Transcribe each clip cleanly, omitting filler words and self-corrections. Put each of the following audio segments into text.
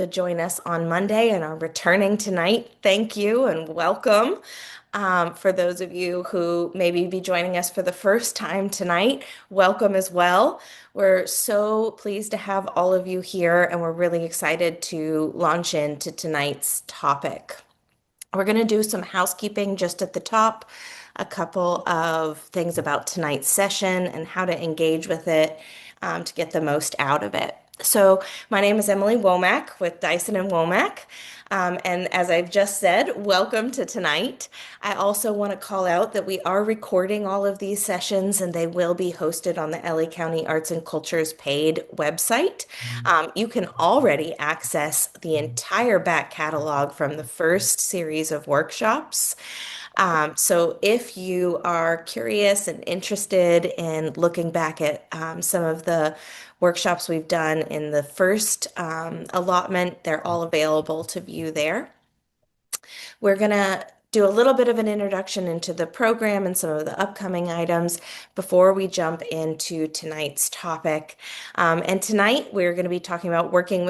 to join us on Monday and are returning tonight, thank you and welcome. For those of you who maybe be joining us for the first time tonight, welcome as well. We're so pleased to have all of you here, and we're really excited to launch into tonight's topic. We're going to do some housekeeping just at the top, a couple of things about tonight's session and how to engage with it to get the most out of it. So, my name is Emily Womack with Dyson and Womack. And as I've just said, welcome to tonight. I also want to call out that we are recording all of these sessions and they will be hosted on the LA County Arts and Culture's PAiD website. You can already access the entire back catalog from the first series of workshops. So if you are curious and interested in looking back at some of the workshops we've done in the first allotment, they're all available to view there. We're going to do a little bit of an introduction into the program and some of the upcoming items before we jump into tonight's topic. And tonight we're going to be talking about working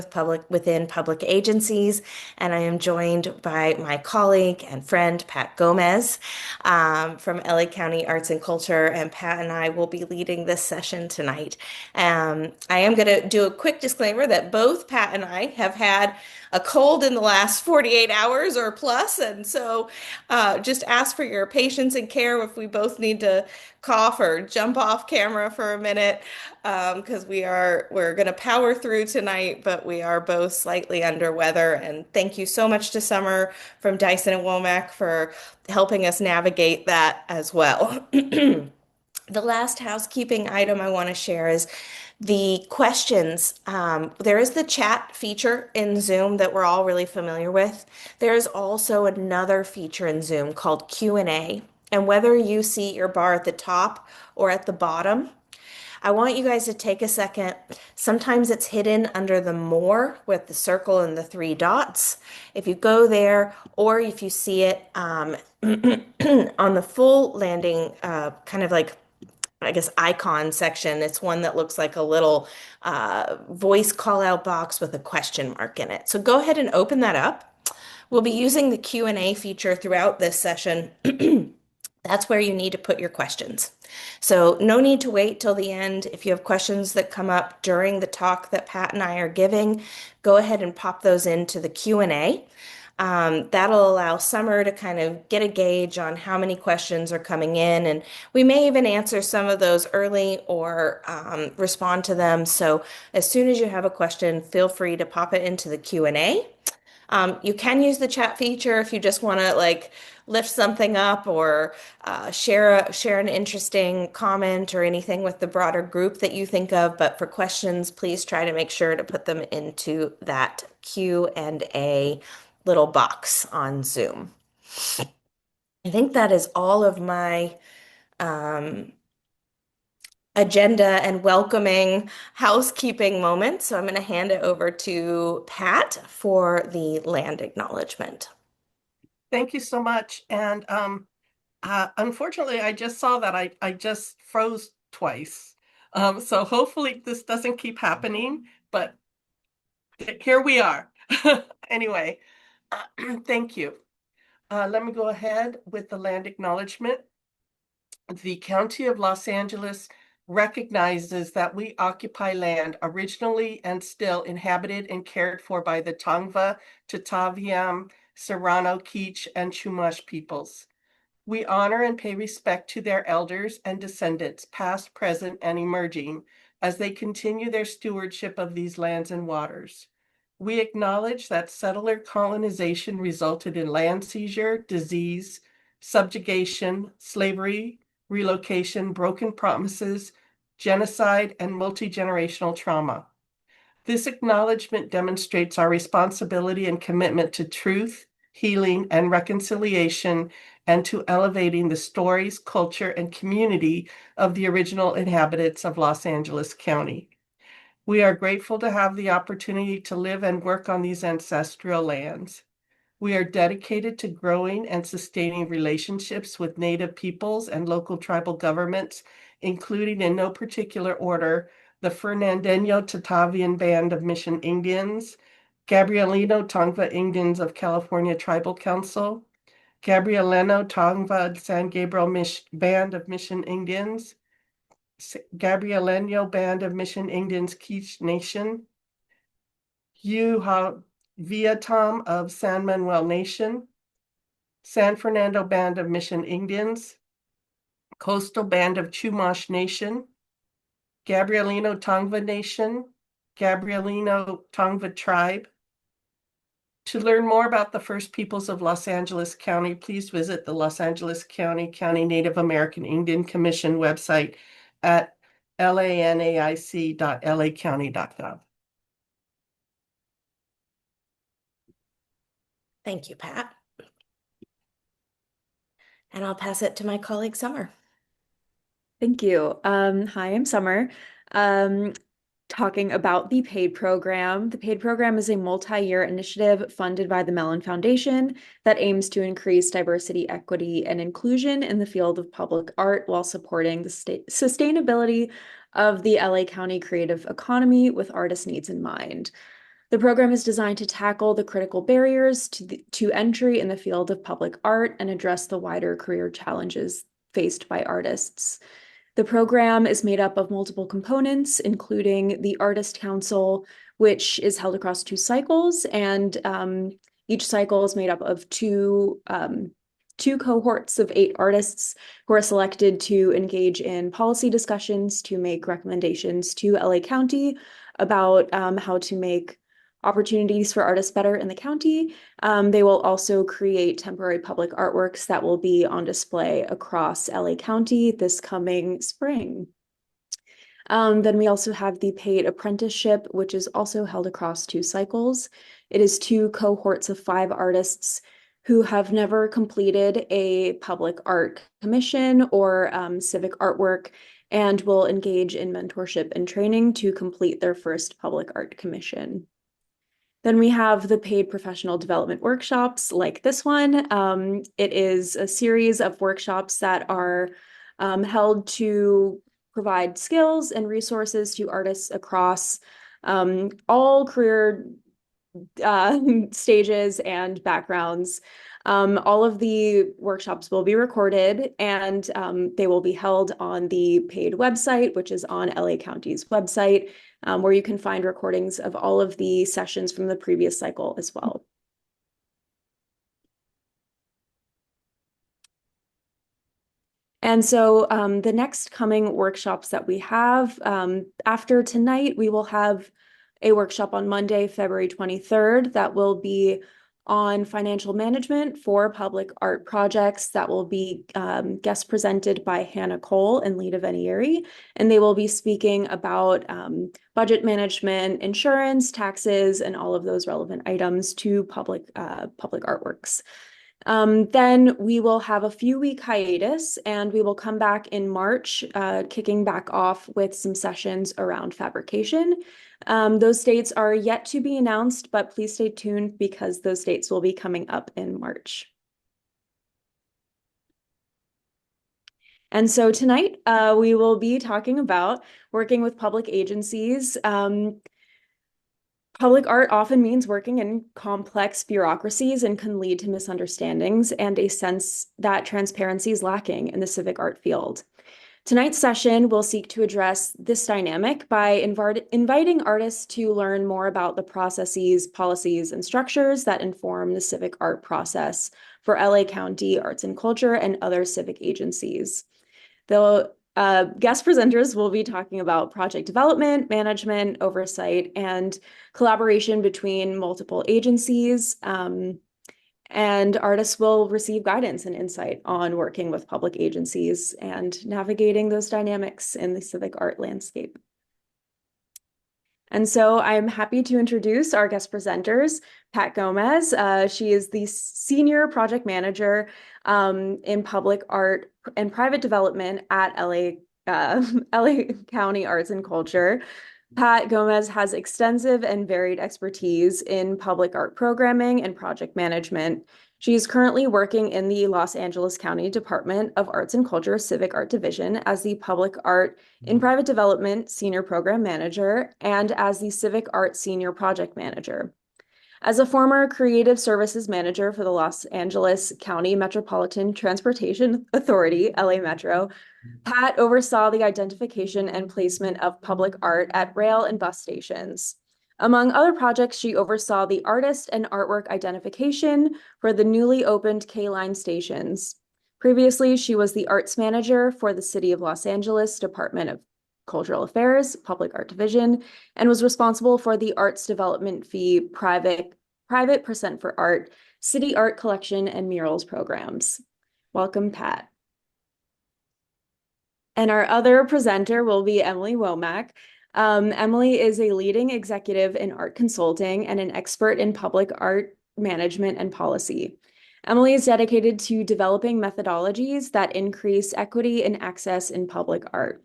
within public agencies, and I am joined by my colleague and friend Pat Gomez from LA County Arts and Culture, and Pat and I will be leading this session tonight. I am going to do a quick disclaimer that both Pat and I have had a cold in the last 48 hours or plus. And so just ask for your patience and care if we both need to cough or jump off camera for a minute, because we're going to power through tonight, but we are both slightly under weather. And thank you so much to Summer from Dyson and Womack for helping us navigate that as well. The last housekeeping item I want to share is the questions. There is the chat feature in Zoom that we're all really familiar with. There is also another feature in Zoom called Q&A. And whether you see your bar at the top or at the bottom, I want you guys to take a second. Sometimes it's hidden under the more with the circle and the three dots. If you go there, or if you see it on the full landing, kind of like I guess, icon section. It's one that looks like a little voice call out box with a question mark in it. So go ahead and open that up. We'll be using the Q&A feature throughout this session. That's where you need to put your questions. So no need to wait till the end. If you have questions that come up during the talk that Pat and I are giving, go ahead and pop those into the Q&A. That'll allow Summer to kind of get a gauge on how many questions are coming in, and we may even answer some of those early or respond to them. So as soon as you have a question, feel free to pop it into the Q&A. You can use the chat feature if you just want to like lift something up or share an interesting comment or anything with the broader group that you think of. But for questions, please try to make sure to put them into that Q&A little box on Zoom. I think that is all of my agenda and welcoming housekeeping moments. So I'm going to hand it over to Pat for the land acknowledgement. Thank you so much. And unfortunately, I just saw that I just froze twice. So hopefully this doesn't keep happening, but here we are. Anyway, thank you. Let me go ahead with the land acknowledgement. The County of Los Angeles recognizes that we occupy land originally and still inhabited and cared for by the Tongva, Tataviam, Serrano, Kizh, and Chumash peoples. We honor and pay respect to their elders and descendants, past, present, and emerging, as they continue their stewardship of these lands and waters. We acknowledge that settler colonization resulted in land seizure, disease, subjugation, slavery, relocation, broken promises, genocide, and multi-generational trauma. This acknowledgement demonstrates our responsibility and commitment to truth, healing, and reconciliation, and to elevating the stories, culture, and community of the original inhabitants of Los Angeles County. We are grateful to have the opportunity to live and work on these ancestral lands. We are dedicated to growing and sustaining relationships with Native peoples and local tribal governments, including in no particular order, the Fernandino Tatavian Band of Mission Indians, Gabrielino Tongva Indians of California Tribal Council, Gabrielino Tongva San Gabriel Band of Mission Indians, Gabrielino Band of Mission Indians Quiche Nation, Yuha Vietnam of San Manuel Nation, San Fernando Band of Mission Indians, Coastal Band of Chumash Nation, Gabrielino Tongva Nation, Gabrielino Tongva Tribe. To learn more about the First Peoples of Los Angeles County, please visit the Los Angeles County Native American Indian Commission website at lanaic.lacounty.gov. Thank you, Pat. And I'll pass it to my colleague, Summer. Thank you. Hi, I'm Summer. Um, Talking about the PAiD program. The PAiD program is a multi-year initiative funded by the Mellon Foundation that aims to increase diversity, equity, and inclusion in the field of public art while supporting the sustainability of the LA County creative economy with artist needs in mind. The program is designed to tackle the critical barriers to entry in the field of public art and address the wider career challenges faced by artists. The program is made up of multiple components, including the Artist Council, which is held across 2 cycles, and each cycle is made up of two cohorts of 8 artists who are selected to engage in policy discussions to make recommendations to LA County about how to make opportunities for artists better in the county. They will also create temporary public artworks that will be on display across LA County this coming spring. Then we also have the PAiD apprenticeship, which is also held across 2 cycles. It is 2 cohorts of 5 artists who have never completed a public art commission or civic artwork and will engage in mentorship and training to complete their first public art commission. Then we have the PAiD professional development workshops like this one. It is a series of workshops that are held to provide skills and resources to artists across all career stages and backgrounds. All of the workshops will be recorded and they will be held on the PAiD website, which is on LA County's website, where you can find recordings of all of the sessions from the previous cycle as well. And so the next coming workshops that we have, after tonight, we will have a workshop on Monday, February 23rd, that will be on financial management for public art projects. That will be guest presented by Hannah Cole and Lita Venieri, and they will be speaking about budget management, insurance, taxes, and all of those relevant items to public artworks. Then we will have a few-week hiatus, and we will come back in March, kicking back off with some sessions around fabrication. Those dates are yet to be announced, but please stay tuned because those dates will be coming up in March. And so tonight, we will be talking about working with public agencies. Public art often means working in complex bureaucracies and can lead to misunderstandings and a sense that transparency is lacking in the civic art field. Tonight's session will seek to address this dynamic by inviting artists to learn more about the processes, policies, and structures that inform the civic art process for LA County Arts and Culture and other civic agencies. The guest presenters will be talking about project development, management, oversight, and collaboration between multiple agencies. And artists will receive guidance and insight on working with public agencies and navigating those dynamics in the civic art landscape. And so I'm happy to introduce our guest presenters, Pat Gomez. She is the Senior Project Manager in Public Art and Private Development at LA County Arts and Culture. Pat Gomez has extensive and varied expertise in public art programming and project management. She is currently working in the Los Angeles County Department of Arts and Culture Civic Art Division as the Public Art in Private Development Senior Program Manager and as the Civic Art Senior Project Manager. As a former creative services manager for the Los Angeles County Metropolitan Transportation Authority, LA Metro, Pat oversaw the identification and placement of public art at rail and bus stations. Among other projects, she oversaw the artist and artwork identification for the newly opened K-Line stations. Previously, she was the arts manager for the City of Los Angeles Department of Cultural Affairs, Public Art Division, and was responsible for the arts development fee, private percent for art, city art collection, and murals programs. Welcome, Pat. And our other presenter will be Emily Womack. Emily is a leading executive in art consulting and an expert in public art management and policy. Emily is dedicated to developing methodologies that increase equity and access in public art.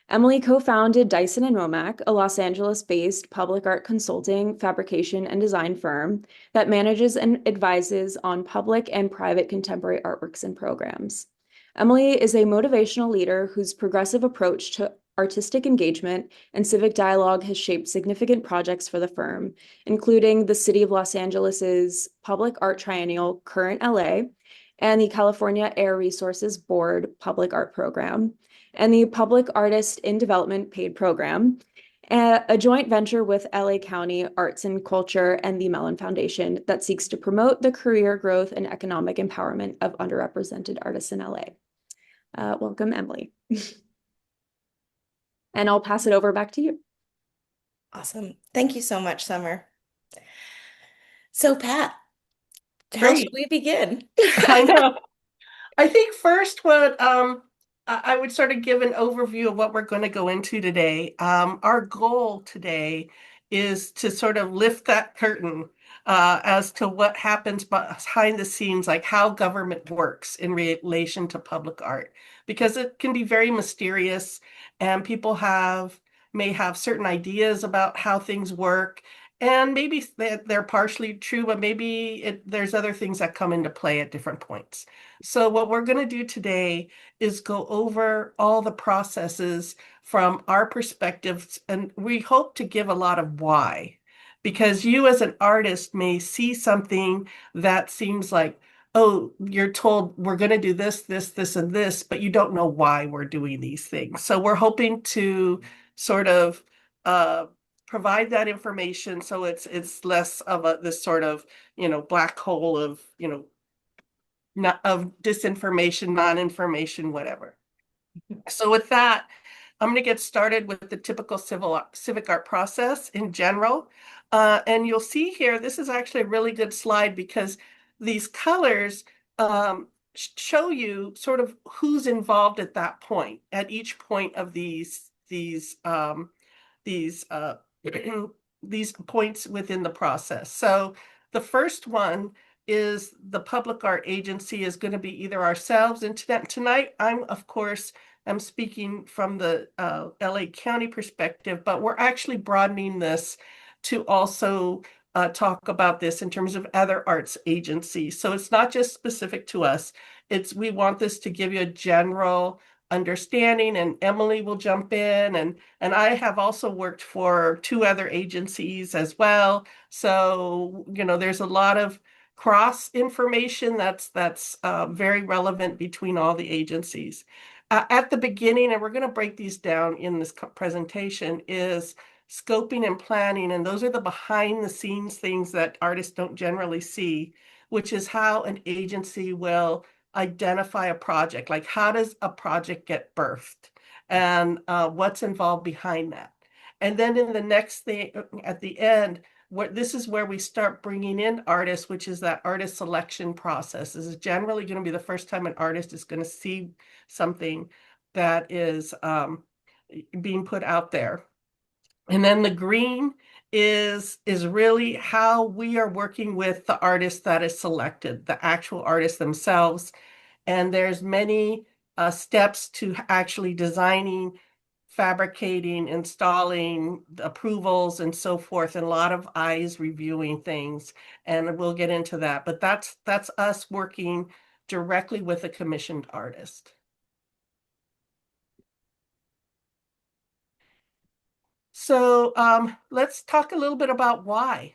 Emily co-founded Dyson and Womack, a Los Angeles-based public art consulting, fabrication, and design firm that manages and advises on public and private contemporary artworks and programs. Emily is a motivational leader whose progressive approach to artistic engagement and civic dialogue has shaped significant projects for the firm, including the City of Los Angeles's Public Art Triennial Current LA and the California Air Resources Board Public Art Program, and the Public Artist in Development PAiD program, a joint venture with LA County Arts and Culture and the Mellon Foundation that seeks to promote the career growth and economic empowerment of underrepresented artists in LA. Welcome, Emily. And I'll pass it over back to you. Awesome. Thank you so much, Summer. So, Pat, how should Great. we begin? I know. I think first what I would sort of give an overview of what we're going to go into today. Our goal today is to sort of lift that curtain as to what happens behind the scenes, like how government works in relation to public art, because it can be very mysterious and people may have certain ideas about how things work. And maybe they're partially true, but maybe there's other things that come into play at different points. So what we're going to do today is go over all the processes from our perspectives, and we hope to give a lot of why. Because you as an artist may see something that seems like, oh, you're told we're going to do this, this, this, and this, but you don't know why we're doing these things. So we're hoping to sort of provide that information so it's less of this sort of, black hole of, not of disinformation, non-information, whatever. So with that, I'm going to get started with the typical civic art process in general. And you'll see here, this is actually a really good slide because these colors show you sort of who's involved at that point, at each point of these these points within the process. So the first one is the public art agency is going to be either ourselves, and tonight I'm of course I'm speaking from the LA County perspective, but we're actually broadening this to also talk about this in terms of other arts agencies. So it's not just specific to us. We want this to give you a general understanding, and Emily will jump in, and I have also worked for two other agencies as well. So, there's a lot of cross information that's very relevant between all the agencies. At the beginning, and we're going to break these down in this presentation, is scoping and planning, and those are the behind the scenes things that artists don't generally see, which is how an agency will identify a project, like how does a project get birthed, and what's involved behind that. And then in the next thing at the end, this is where we start bringing in artists, which is that artist selection process. This is generally going to be the first time an artist is going to see something that is being put out there. And then the green is really how we are working with the artist that is selected, the actual artists themselves. And there's many steps to actually designing, fabricating, installing, approvals, and so forth, and a lot of eyes reviewing things. And we'll get into that. But that's us working directly with a commissioned artist. So let's talk a little bit about why.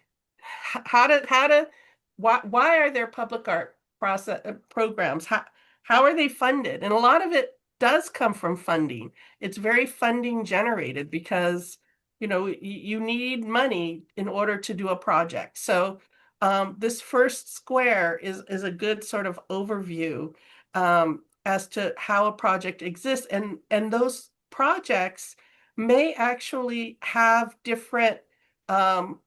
Why are there public art process programs? How are they funded? And a lot of it does come from funding. It's very funding generated because you need money in order to do a project. So this first square is a good sort of overview as to how a project exists, and those projects may actually have different um,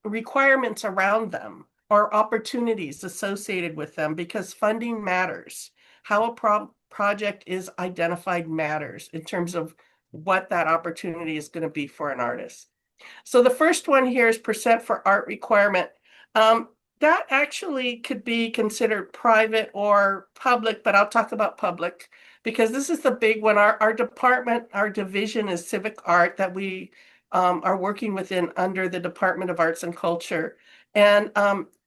requirements around them or opportunities associated with them because funding matters. How a project is identified matters in terms of what that opportunity is going to be for an artist. So the first one here is percent for art requirement. Um, that actually could be considered private or public, but I'll talk about public because this is the big one. Our department, our division is civic art that we are working within under the Department of Arts and Culture. And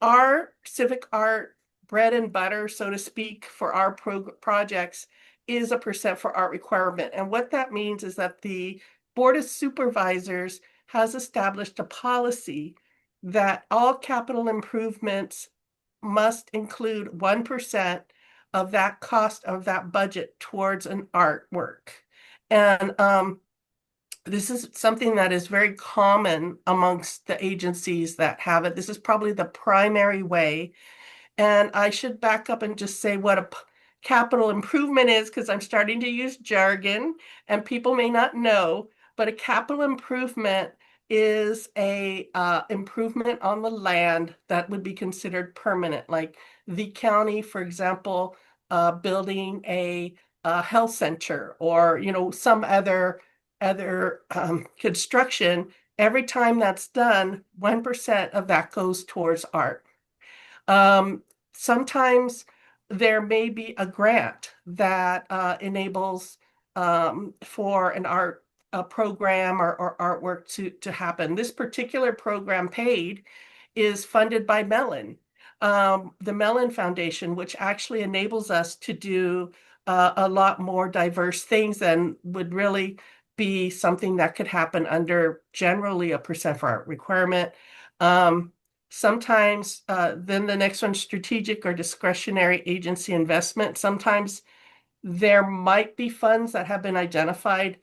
our civic art bread and butter, so to speak, for our projects is a percent for art requirement. And what that means is that the Board of Supervisors has established a policy that all capital improvements must include 1% of that cost of that budget towards an artwork. And this is something that is very common amongst the agencies that have it. This is probably the primary way, and I should back up and just say what a capital improvement is because I'm starting to use jargon and people may not know, but a capital improvement is a improvement on the land that would be considered permanent. Like the county, for example, building a health center or some other construction. Every time that's done, 1% of that goes towards art. Sometimes there may be a grant that enables for an art program or artwork to happen. This particular program, PAiD, is funded by Mellon, the Mellon Foundation, which actually enables us to do a lot more diverse things than would really be something that could happen under generally a percent for art requirement. Sometimes, then the next one, strategic or discretionary agency investment. Sometimes there might be funds that have been identified.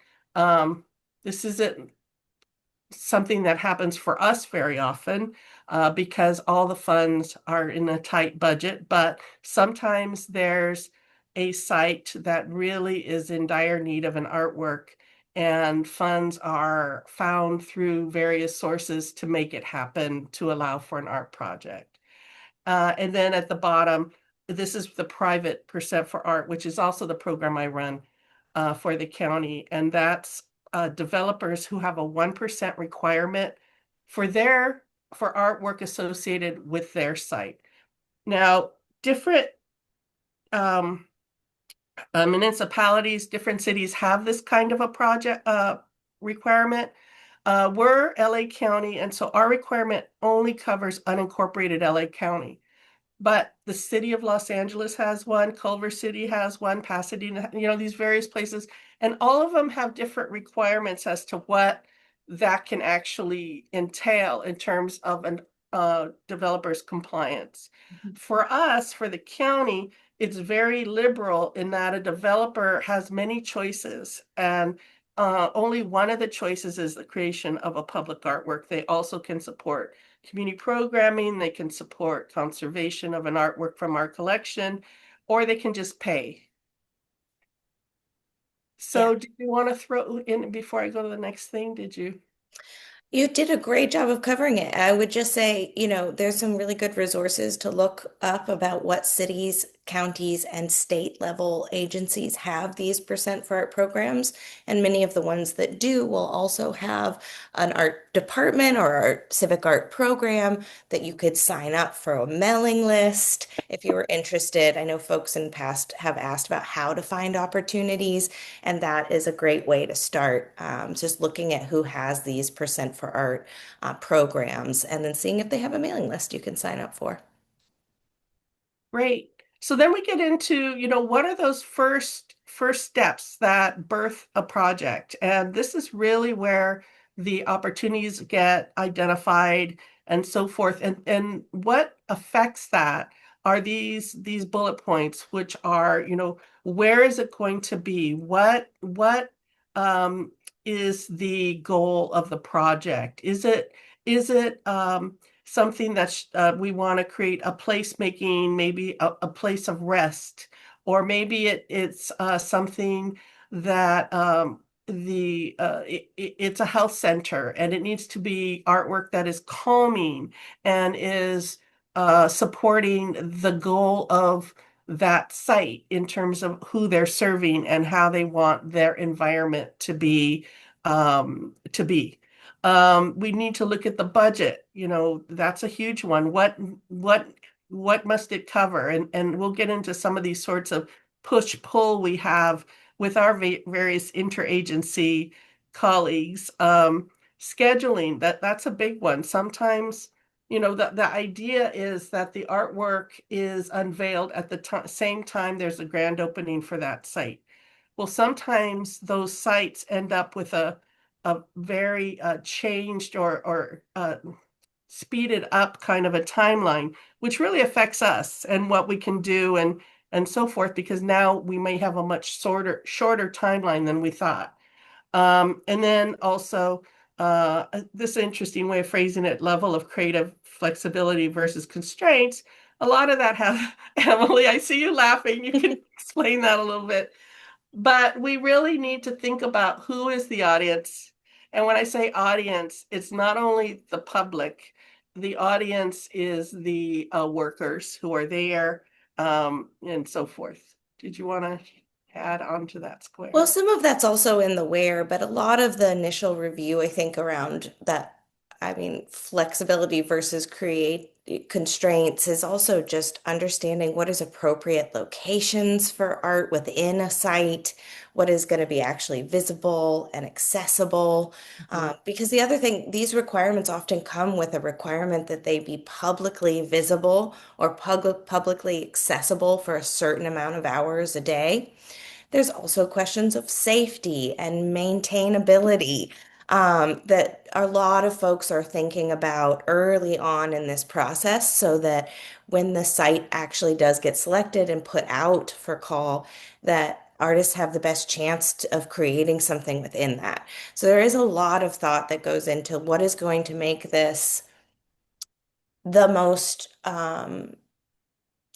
This isn't something that happens for us very often because all the funds are in a tight budget, but sometimes there's a site that really is in dire need of an artwork and funds are found through various sources to make it happen to allow for an art project. And then at the bottom, this is the private percent for art, which is also the program I run for the county. And that's developers who have a 1% requirement for artwork associated with their site. Now, different municipalities, different cities have this kind of a project requirement. We're LA County, and so our requirement only covers unincorporated LA County. But the city of Los Angeles has one, Culver City has one, Pasadena, these various places, and all of them have different requirements as to what that can actually entail in terms of an developer's compliance. For us, for the county, it's very liberal in that a developer has many choices, and only one of the choices is the creation of a public artwork. They also can support community programming, they can support conservation of an artwork from our collection, or they can just pay. Yeah. So do you want to throw in before I go to the next thing? Did you? You did a great job of covering it. I would just say, there's some really good resources to look up about what cities, counties, and state level agencies have these percent for art programs. And many of the ones that do will also have an art department or art civic art program that you could sign up for a mailing list if you were interested. I know folks in the past have asked about how to find opportunities, and that is a great way to start. Just looking at who has these percent for art programs and then seeing if they have a mailing list you can sign up for. Great. So then we get into, what are those first steps that birth a project? And this is really where the opportunities get identified and so forth. And what affects that are these bullet points, which are, where is it going to be? What is the goal of the project? Is it something that we want to create a placemaking, maybe a place of rest, or maybe it's something that it's a health center and it needs to be artwork that is calming and is supporting the goal of that site in terms of who they're serving and how they want their environment to be. We need to look at the budget. That's a huge one. What must it cover? And we'll get into some of these sorts of push-pull we have with our various interagency colleagues. Scheduling, that's a big one. Sometimes, the idea is that the artwork is unveiled at the same time there's a grand opening for that site. Well, sometimes those sites end up with a very changed or speeded up kind of a timeline, which really affects us and what we can do and so forth, because now we may have a much shorter timeline than we thought. And then also, this interesting way of phrasing it, level of creative flexibility versus constraints. A lot of that have, Emily, I see you laughing. You can explain that a little bit. But we really need to think about who is the audience. And when I say audience, it's not only the public, the audience is the workers who are there, and so forth. Did you want to add on to that Well, square? some of that's also in the where, but a lot of the initial review, I think, around that, I mean, flexibility versus create constraints is also just understanding what is appropriate locations for art within a site, what is going to be actually visible and accessible. Mhm. Because the other thing, these requirements often come with a requirement that they be publicly visible or publicly accessible for a certain amount of hours a day. There's also questions of safety and maintainability that a lot of folks are thinking about early on in this process so that when the site actually does get selected and put out for call, that artists have the best chance of creating something within that. So there is a lot of thought that goes into what is going to make this the most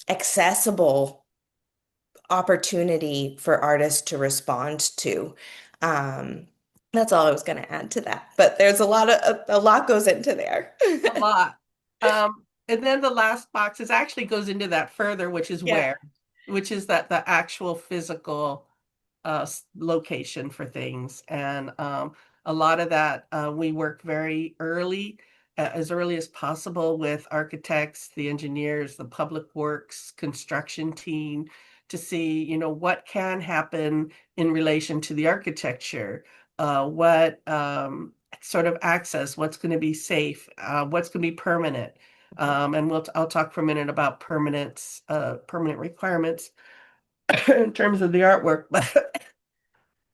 accessible opportunity for artists to respond to. Um, that's all I was going to add to that. But there's a lot goes into there. A lot. And then the last box is actually goes into that further, which is Yeah. where, which is that the actual physical location for things. And a lot of that we work very early, as early as possible with architects, the engineers, the public works, construction team to see, what can happen in relation to the architecture, what sort of access, what's going to be safe, what's going to be permanent. And I'll talk for a minute about permanent requirements in terms of the artwork, but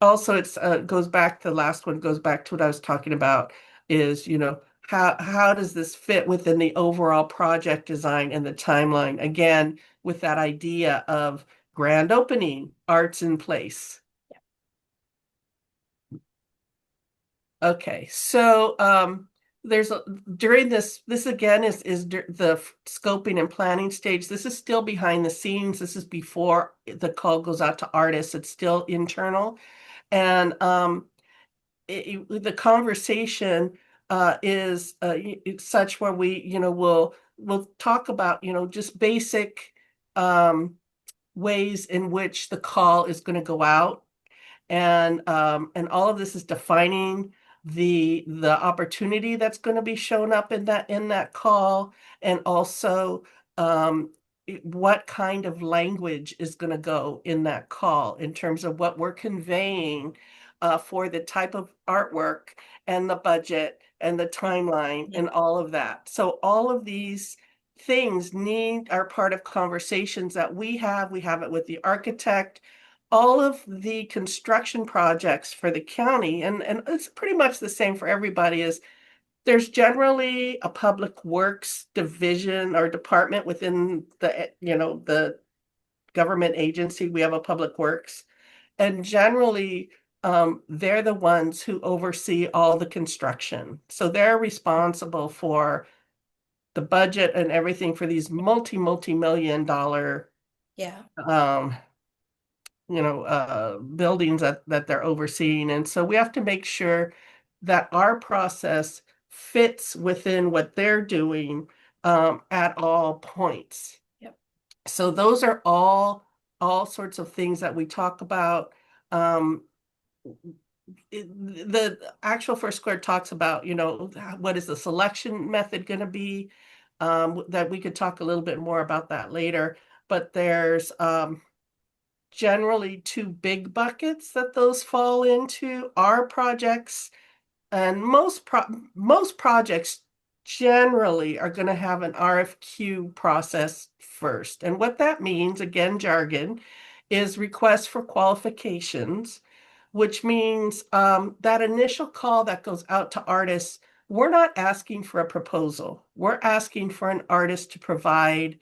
also it's goes back, the last one goes back to what I was talking about is, how does this fit within the overall project design and the timeline? Again, with that idea of grand opening, arts in place. Okay, so there's during this again is the scoping and planning stage. This is still behind the scenes. This is before the call goes out to artists. It's still internal. And the conversation is it's such where we, we'll talk about, just basic ways in which the call is going to go out, and all of this is defining the opportunity that's going to be shown up in that call, and also um, what kind of language is going to go in that call in terms of what we're conveying for the type of artwork and the budget and the timeline Yeah. and all of that. So all of these things are part of conversations that we have. We have it with the architect, all of the construction projects for the county, and it's pretty much the same for everybody, is There's generally a public works division or department within the government agency. We have a public works. And generally, they're the ones who oversee all the construction. So they're responsible for the budget and everything for these multi-million dollar Yeah. um, buildings that they're overseeing. And so we have to make sure that our process fits within what they're doing at all points. Yep. So those are all sorts of things that we talk about. Um, the actual first square talks about, what is the selection method going to be? That we could talk a little bit more about that later. But there's generally two big buckets that those fall into. Our projects and most projects generally are going to have an RFQ process first. And what that means, again, jargon, is request for qualifications, which means that initial call that goes out to artists, we're not asking for a proposal. We're asking for an artist to provide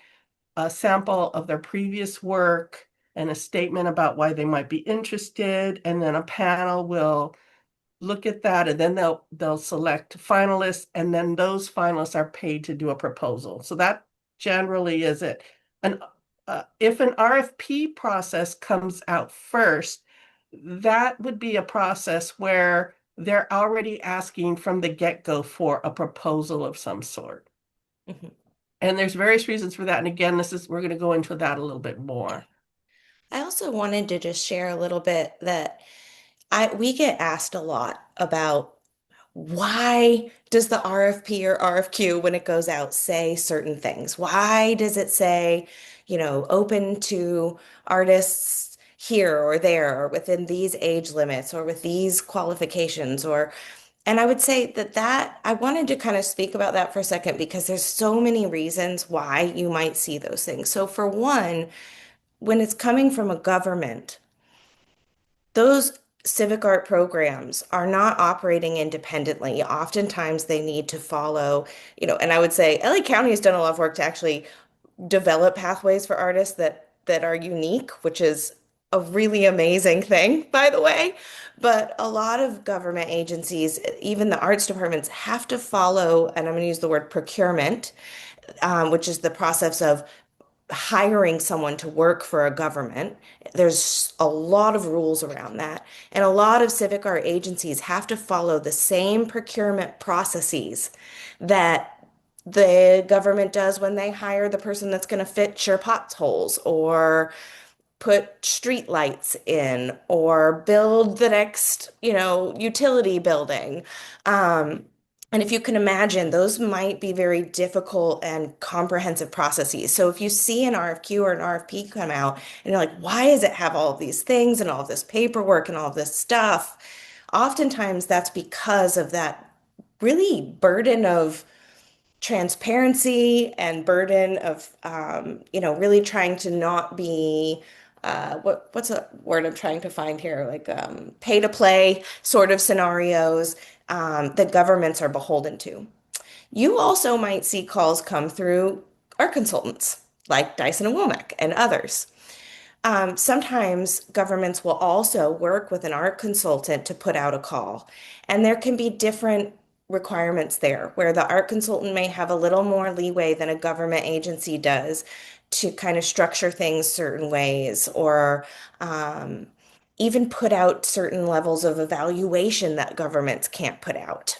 a sample of their previous work and a statement about why they might be interested, and then a panel will look at that, and then they'll select finalists, and then those finalists are paid to do a proposal. So that generally is it. And if an RFP process comes out first, that would be a process where they're already asking from the get-go for a proposal of some sort. Mhm. And there's various reasons for that. And again, we're going to go into that a little bit more. I also wanted to just share a little bit that we get asked a lot about why does the RFP or RFQ when it goes out say certain things? Why does it say, open to artists here or there or within these age limits or with these qualifications and I would say that I wanted to kind of speak about that for a second because there's so many reasons why you might see those things. So for one, when it's coming from a government, those civic art programs are not operating independently. Oftentimes they need to follow, and I would say LA County has done a lot of work to actually develop pathways for artists that are unique, which is a really amazing thing, by the way. But a lot of government agencies, even the arts departments, have to follow, and I'm going to use the word procurement, which is the process of hiring someone to work for a government. There's a lot of rules around that. And a lot of civic art agencies have to follow the same procurement processes that the government does when they hire the person that's going to fit your potholes or put street lights in or build the next, utility building. Um, and if you can imagine, those might be very difficult and comprehensive processes. So if you see an RFQ or an RFP come out and you're like, why does it have all of these things and all of this paperwork and all of this stuff? Oftentimes that's because of that really burden of transparency and burden of really trying to not be what's a word I'm trying to find here, like pay to play sort of scenarios that governments are beholden to. You also might see calls come through our consultants like Dyson and Womack and others. Sometimes governments will also work with an art consultant to put out a call, and there can be different requirements there where the art consultant may have a little more leeway than a government agency does to kind of structure things certain ways or um, even put out certain levels of evaluation that governments can't put out.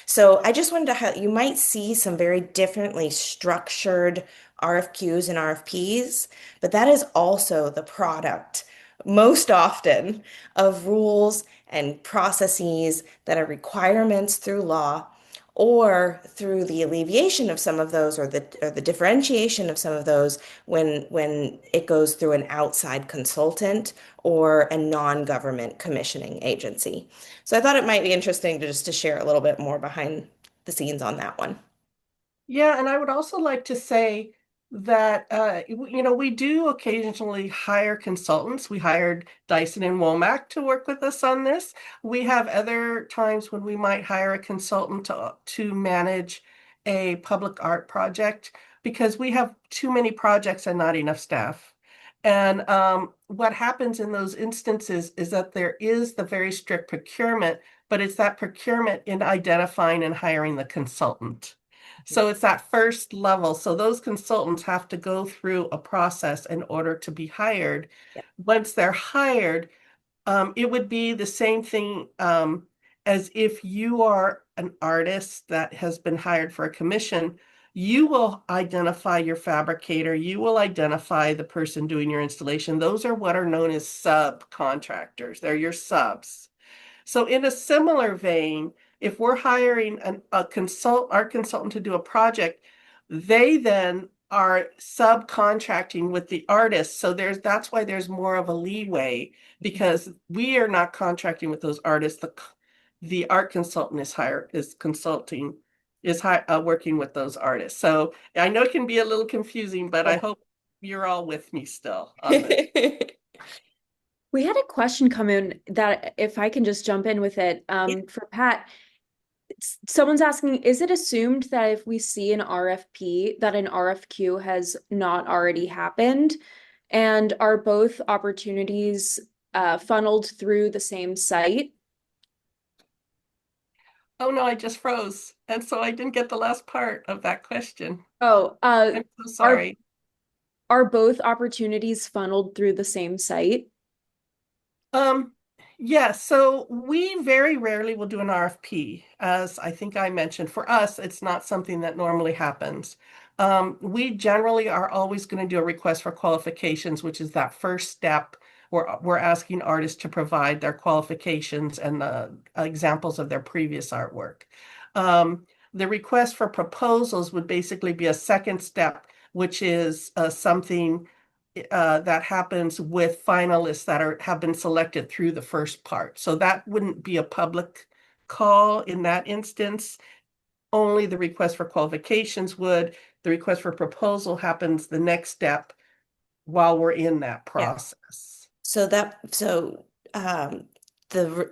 So I just wanted to you might see some very differently structured RFQs and RFPs, but that is also the product most often of rules and processes that are requirements through law or through the alleviation of some of those or the differentiation of some of those when it goes through an outside consultant or a non-government commissioning agency. So I thought it might be interesting to share a little bit more behind the scenes on that one. Yeah, and I would also like to say that we do occasionally hire consultants. We hired Dyson and Womack to work with us on this. We have other times when we might hire a consultant to manage a public art project because we have too many projects and not enough staff. And what happens in those instances is that there is the very strict procurement, but it's that procurement in identifying and hiring the consultant. So it's that first level. So those consultants have to go through a process in order to be hired. Yeah. Once they're hired, it would be the same thing as if you are an artist that has been hired for a commission. You will identify your fabricator. You will identify the person doing your installation. Those are what are known as subcontractors. They're your subs. So in a similar vein, if we're hiring our consultant to do a project, they then are subcontracting with the artist. So that's why there's more of a leeway because we are not contracting with those artists. The art consultant working with those artists. So I know it can be a little confusing, but I Yeah. hope you're all with me still on this. We had a question come in that if I can just jump in with it, for Pat, someone's asking, is it assumed that if we see an RFP, that an RFQ has not already happened? And are both opportunities funneled through the same site? Oh no, I just froze. And so I didn't get the last part of that question. Oh, I'm so are sorry. are both opportunities funneled through the same site? Um, yeah, so we very rarely will do an RFP. As I think I mentioned, for us, it's not something that normally happens. We generally are always going to do a request for qualifications, which is that first step where we're asking artists to provide their qualifications and examples of their previous artwork. The request for proposals would basically be a second step, which is something that happens with finalists that have been selected through the first part. So that wouldn't be a public call in that instance. Only the request for qualifications would. The request for proposal happens the next step while we're in that Yeah. process. So the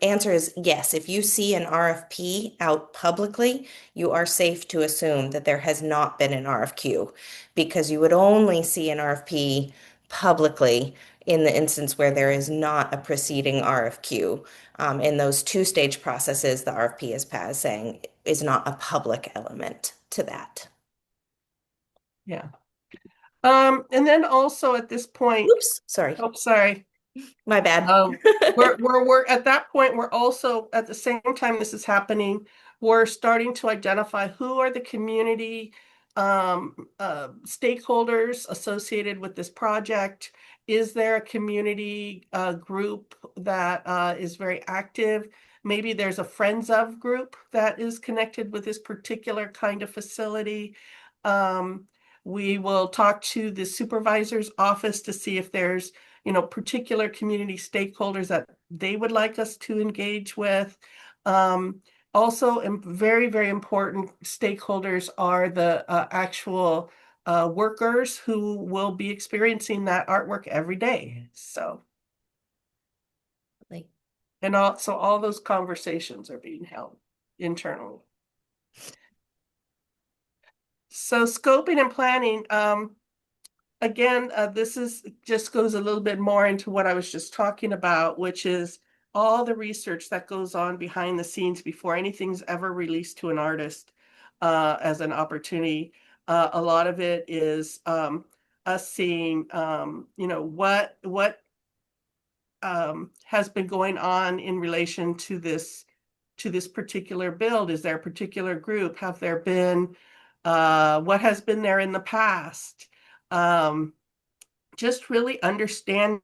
answer is yes. If you see an RFP out publicly, you are safe to assume that there has not been an RFQ because you would only see an RFP publicly in the instance where there is not a preceding RFQ. In those two-stage processes, the RFP, as Pat is saying, is not a public element to that. Yeah. And then also at this point, Oops, sorry, oh, sorry. my bad. Um, we're at that point, we're also at the same time this is happening, we're starting to identify who are the community stakeholders associated with this project. Is there a community group that is very active? Maybe there's a Friends of group that is connected with this particular kind of facility. Um, we will talk to the supervisor's office to see if there's particular community stakeholders that they would like us to engage with. Also, very, very important stakeholders are the actual workers who will be experiencing that artwork every day. So, Like, and also all those conversations are being held internally. So scoping and planning, again, this is just goes a little bit more into what I was just talking about, which is all the research that goes on behind the scenes before anything's ever released to an artist as an opportunity. A lot of it is us seeing, what has been going on in relation to this particular build. Is there a particular group? Have there been what has been there in the past? Just really understanding,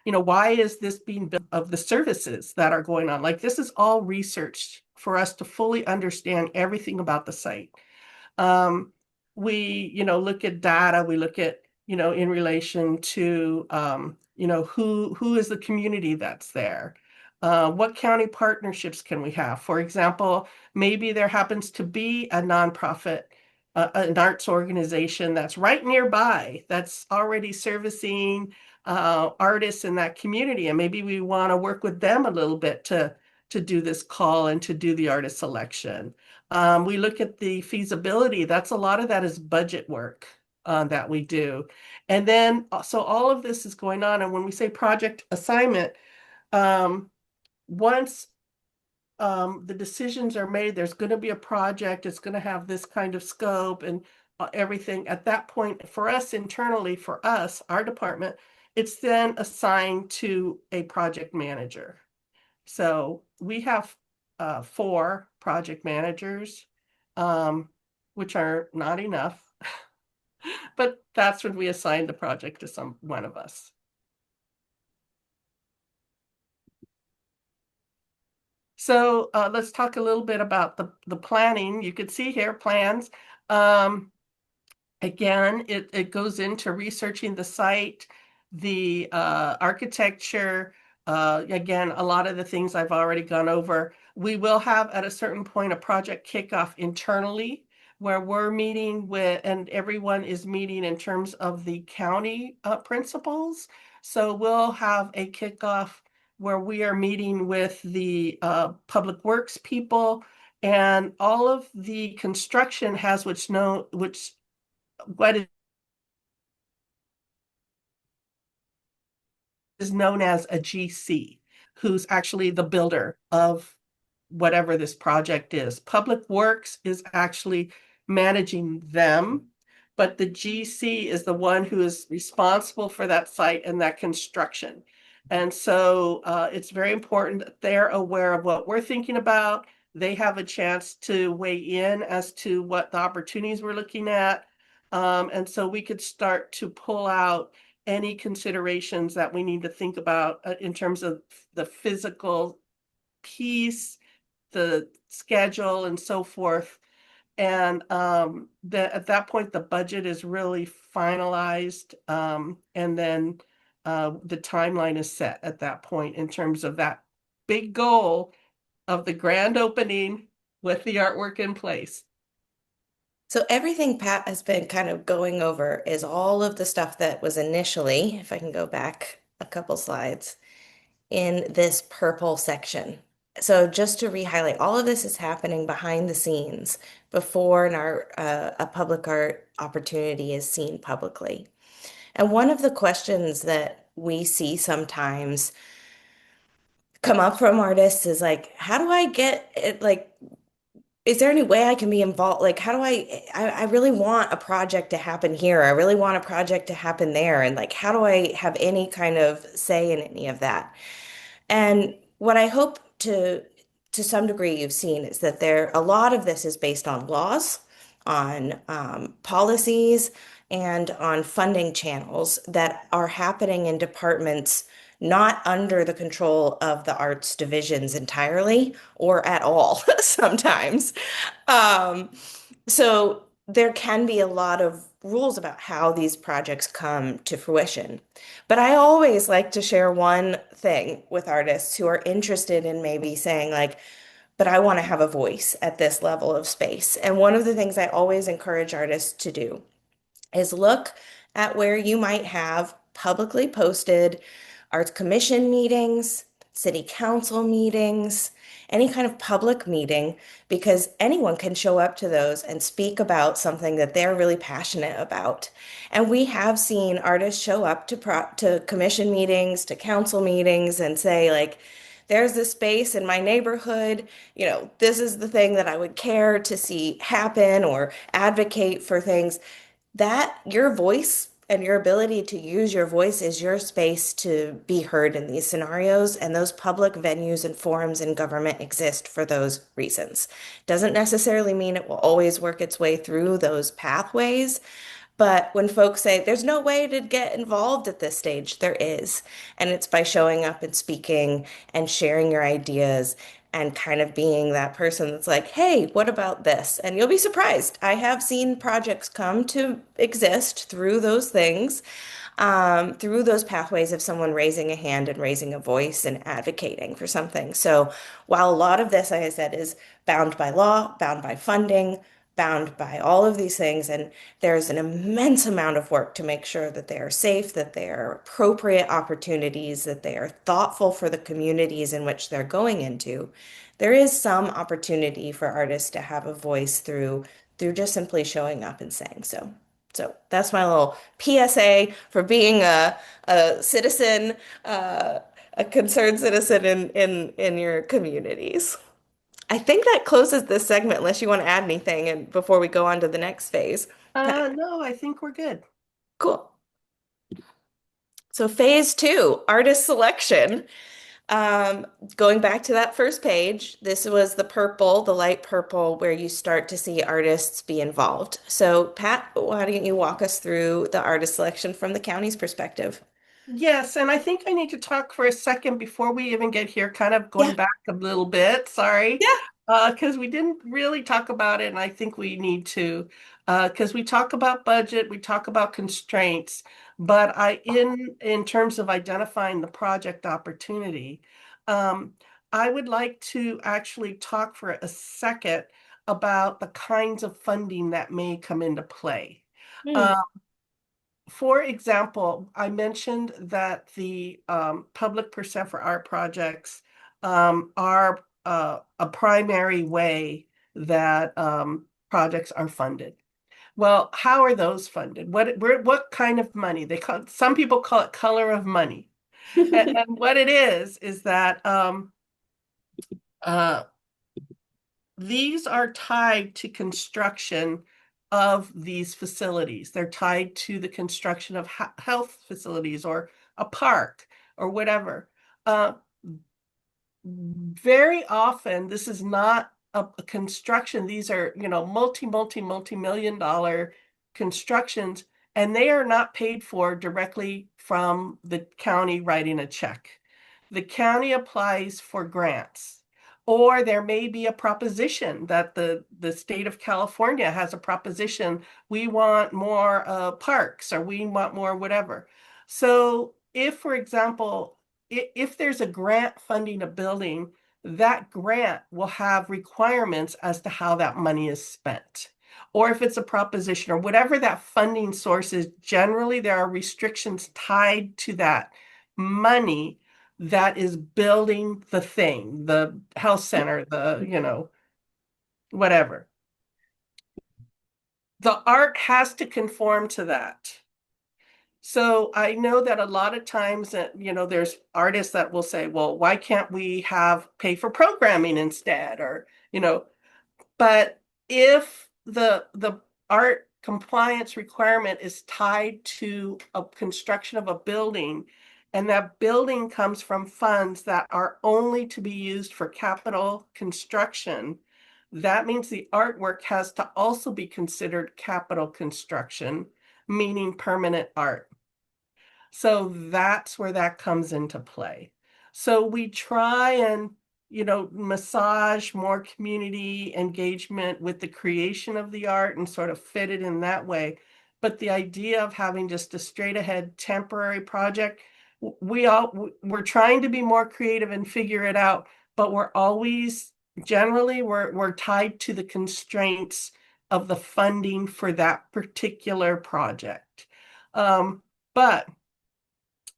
why is this being built of the services that are going on? Like this is all researched for us to fully understand everything about the site. Um, we, look at data, we look at, in relation to, who is the community that's there. What county partnerships can we have? For example, maybe there happens to be a nonprofit, an arts organization that's right nearby that's already servicing artists in that community, and maybe we want to work with them a little bit to do this call and to do the artist selection. We look at the feasibility. That's a lot of that is budget work that we do. And then, so all of this is going on. And when we say project assignment, um, once the decisions are made, there's going to be a project, it's going to have this kind of scope and everything. At that point, for us internally, for us, our department, it's then assigned to a project manager. So we have four project managers, um, which are not enough, but that's when we assign the project to some one of us. So let's talk a little bit about the planning. You could see here plans. Um, Again, it goes into researching the site, the architecture. Again, a lot of the things I've already gone over. We will have at a certain point a project kickoff internally where we're meeting with, and everyone is meeting in terms of the county principals. So we'll have a kickoff where we are meeting with the public works people, and all of the construction has what is known as a GC, who's actually the builder of whatever this project is. Public Works is actually managing them, but the GC is the one who is responsible for that site and that construction. And so it's very important that they're aware of what we're thinking about. They have a chance to weigh in as to what the opportunities we're looking at. And so we could start to pull out any considerations that we need to think about in terms of the physical piece, the schedule, and so forth. And at that point, the budget is really finalized. And then the timeline is set at that point in terms of that big goal of the grand opening with the artwork in place. So everything Pat has been kind of going over is all of the stuff that was initially, if I can go back a couple slides, in this purple section. So just to re-highlight, all of this is happening behind the scenes before a public art opportunity is seen publicly. And one of the questions that we see sometimes come up from artists is like, how do I get it? Like, is there any way I can be involved? Like, how do I really want a project to happen here. I really want a project to happen there. And like, how do I have any kind of say in any of that? And what I hope to some degree you've seen is that a lot of this is based on laws, on policies, and on funding channels that are happening in departments not under the control of the arts divisions entirely or at all sometimes. Um, so there can be a lot of rules about how these projects come to fruition. But I always like to share one thing with artists who are interested in maybe saying, like, but I want to have a voice at this level of space. And one of the things I always encourage artists to do is look at where you might have publicly posted arts commission meetings, city council meetings, any kind of public meeting, because anyone can show up to those and speak about something that they're really passionate about. And we have seen artists show up to commission meetings, to council meetings, and say, like, there's this space in my neighborhood, this is the thing that I would care to see happen or advocate for things that your voice and your ability to use your voice is your space to be heard in these scenarios. And those public venues and forums in government exist for those reasons. Doesn't necessarily mean it will always work its way through those pathways. But when folks say there's no way to get involved at this stage, there is. And it's by showing up and speaking and sharing your ideas and kind of being that person that's like, hey, what about this? And you'll be surprised. I have seen projects come to exist through those things, through those pathways of someone raising a hand and raising a voice and advocating for something. So while a lot of this, like I said, is bound by law, bound by funding, bound by all of these things, and there's an immense amount of work to make sure that they are safe, that they are appropriate opportunities, that they are thoughtful for the communities in which they're going into. There is some opportunity for artists to have a voice through just simply showing up and saying so. So that's my little PSA for being a citizen, a concerned citizen in your communities. I think that closes this segment, unless you want to add anything and before we go on to the next phase. Pat, No, I think we're good. cool. So phase two, artist selection. Um, Going back to that first page, this was the purple, the light purple, where you start to see artists be involved. So Pat, why don't you walk us through the artist selection from the county's perspective? Yes, and I think I need to talk for a second before we even get here, kind of Yeah, going back a little bit, sorry, yeah. because we didn't really talk about it, and I think we need to, because we talk about budget, we talk about constraints, but in terms of identifying the project opportunity, um, I would like to actually talk for a second about the kinds of funding that may come into play. Hmm. Uh, for example, I mentioned that the public percent for art projects are a primary way that projects are funded. Well, how are those funded? What kind of money? Some people call it color of money. And what it is that uh, these are tied to construction of these facilities. They're tied to the construction of health facilities or a park or whatever. Uh, Very often, this is not a construction. These are, multi-million dollar constructions, and they are not paid for directly from the county writing a check. The county applies for grants, or there may be a proposition that the state of California has a proposition. We want more parks, or we want more whatever. So if, for example, if there's a grant funding a building, that grant will have requirements as to how that money is spent. Or if it's a proposition or whatever that funding source is, generally there are restrictions tied to that money that is building the thing, the health center, whatever. The art has to conform to that. So I know that a lot of times that, there's artists that will say, well, why can't we have pay for programming instead? Or, but if the art compliance requirement is tied to a construction of a building, and that building comes from funds that are only to be used for capital construction, that means the artwork has to also be considered capital construction, meaning permanent art. So that's where that comes into play. So we try and, massage more community engagement with the creation of the art and sort of fit it in that way. But the idea of having just a straight ahead temporary project, we're trying to be more creative and figure it out, but we're tied to the constraints of the funding for that particular project. But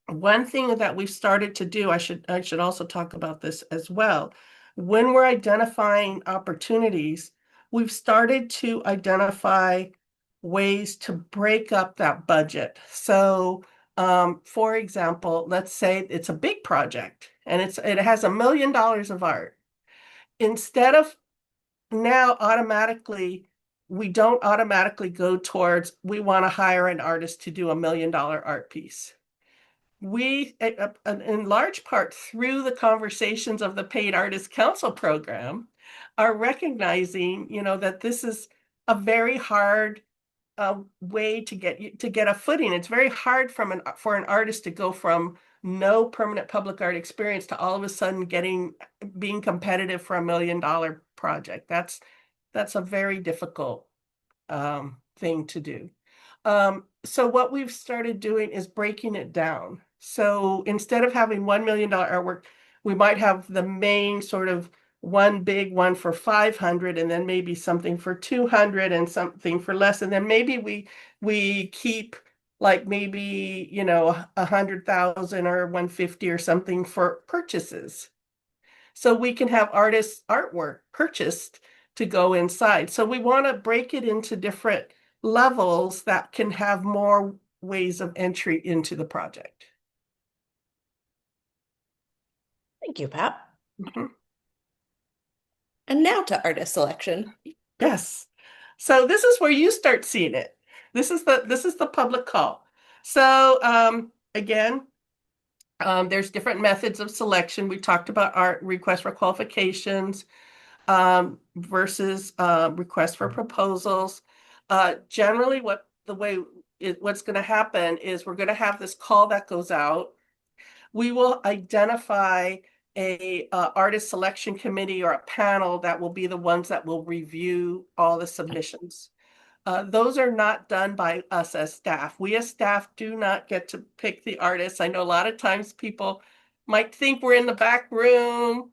one thing that we've started to do, I should also talk about this as well. When we're identifying opportunities, we've started to identify ways to break up that budget. So, for example, let's say it's a big project and it has $1 million of art. Instead of now automatically, we don't automatically go towards we want to hire an artist to do $1 million art piece. We, in large part through the conversations of the Paid Artist Council program, are recognizing, that this is a very hard way to get a footing. It's very hard for an artist to go from no permanent public art experience to all of a sudden being competitive for $1 million project. That's a very difficult thing to do. So what we've started doing is breaking it down. So instead of having $1 million artwork, we might have the main sort of one big one for 500, and then maybe something for 200 and something for less. And then maybe we keep like maybe, 100,000 or 150 or something for purchases. So we can have artists' artwork purchased to go inside. So we want to break it into different levels that can have more ways of entry into the project. Thank you, Pat. Mhm. And now to artist selection. Yes. So this is where you start seeing it. This is the public call. So again, there's different methods of selection. We talked about art request for qualifications versus request for proposals. Generally, what's going to happen is we're going to have this call that goes out. We will identify a artist selection committee or a panel that will be the ones that will review all the submissions. Those are not done by us as staff. We as staff do not get to pick the artists. I know a lot of times people might think we're in the back room.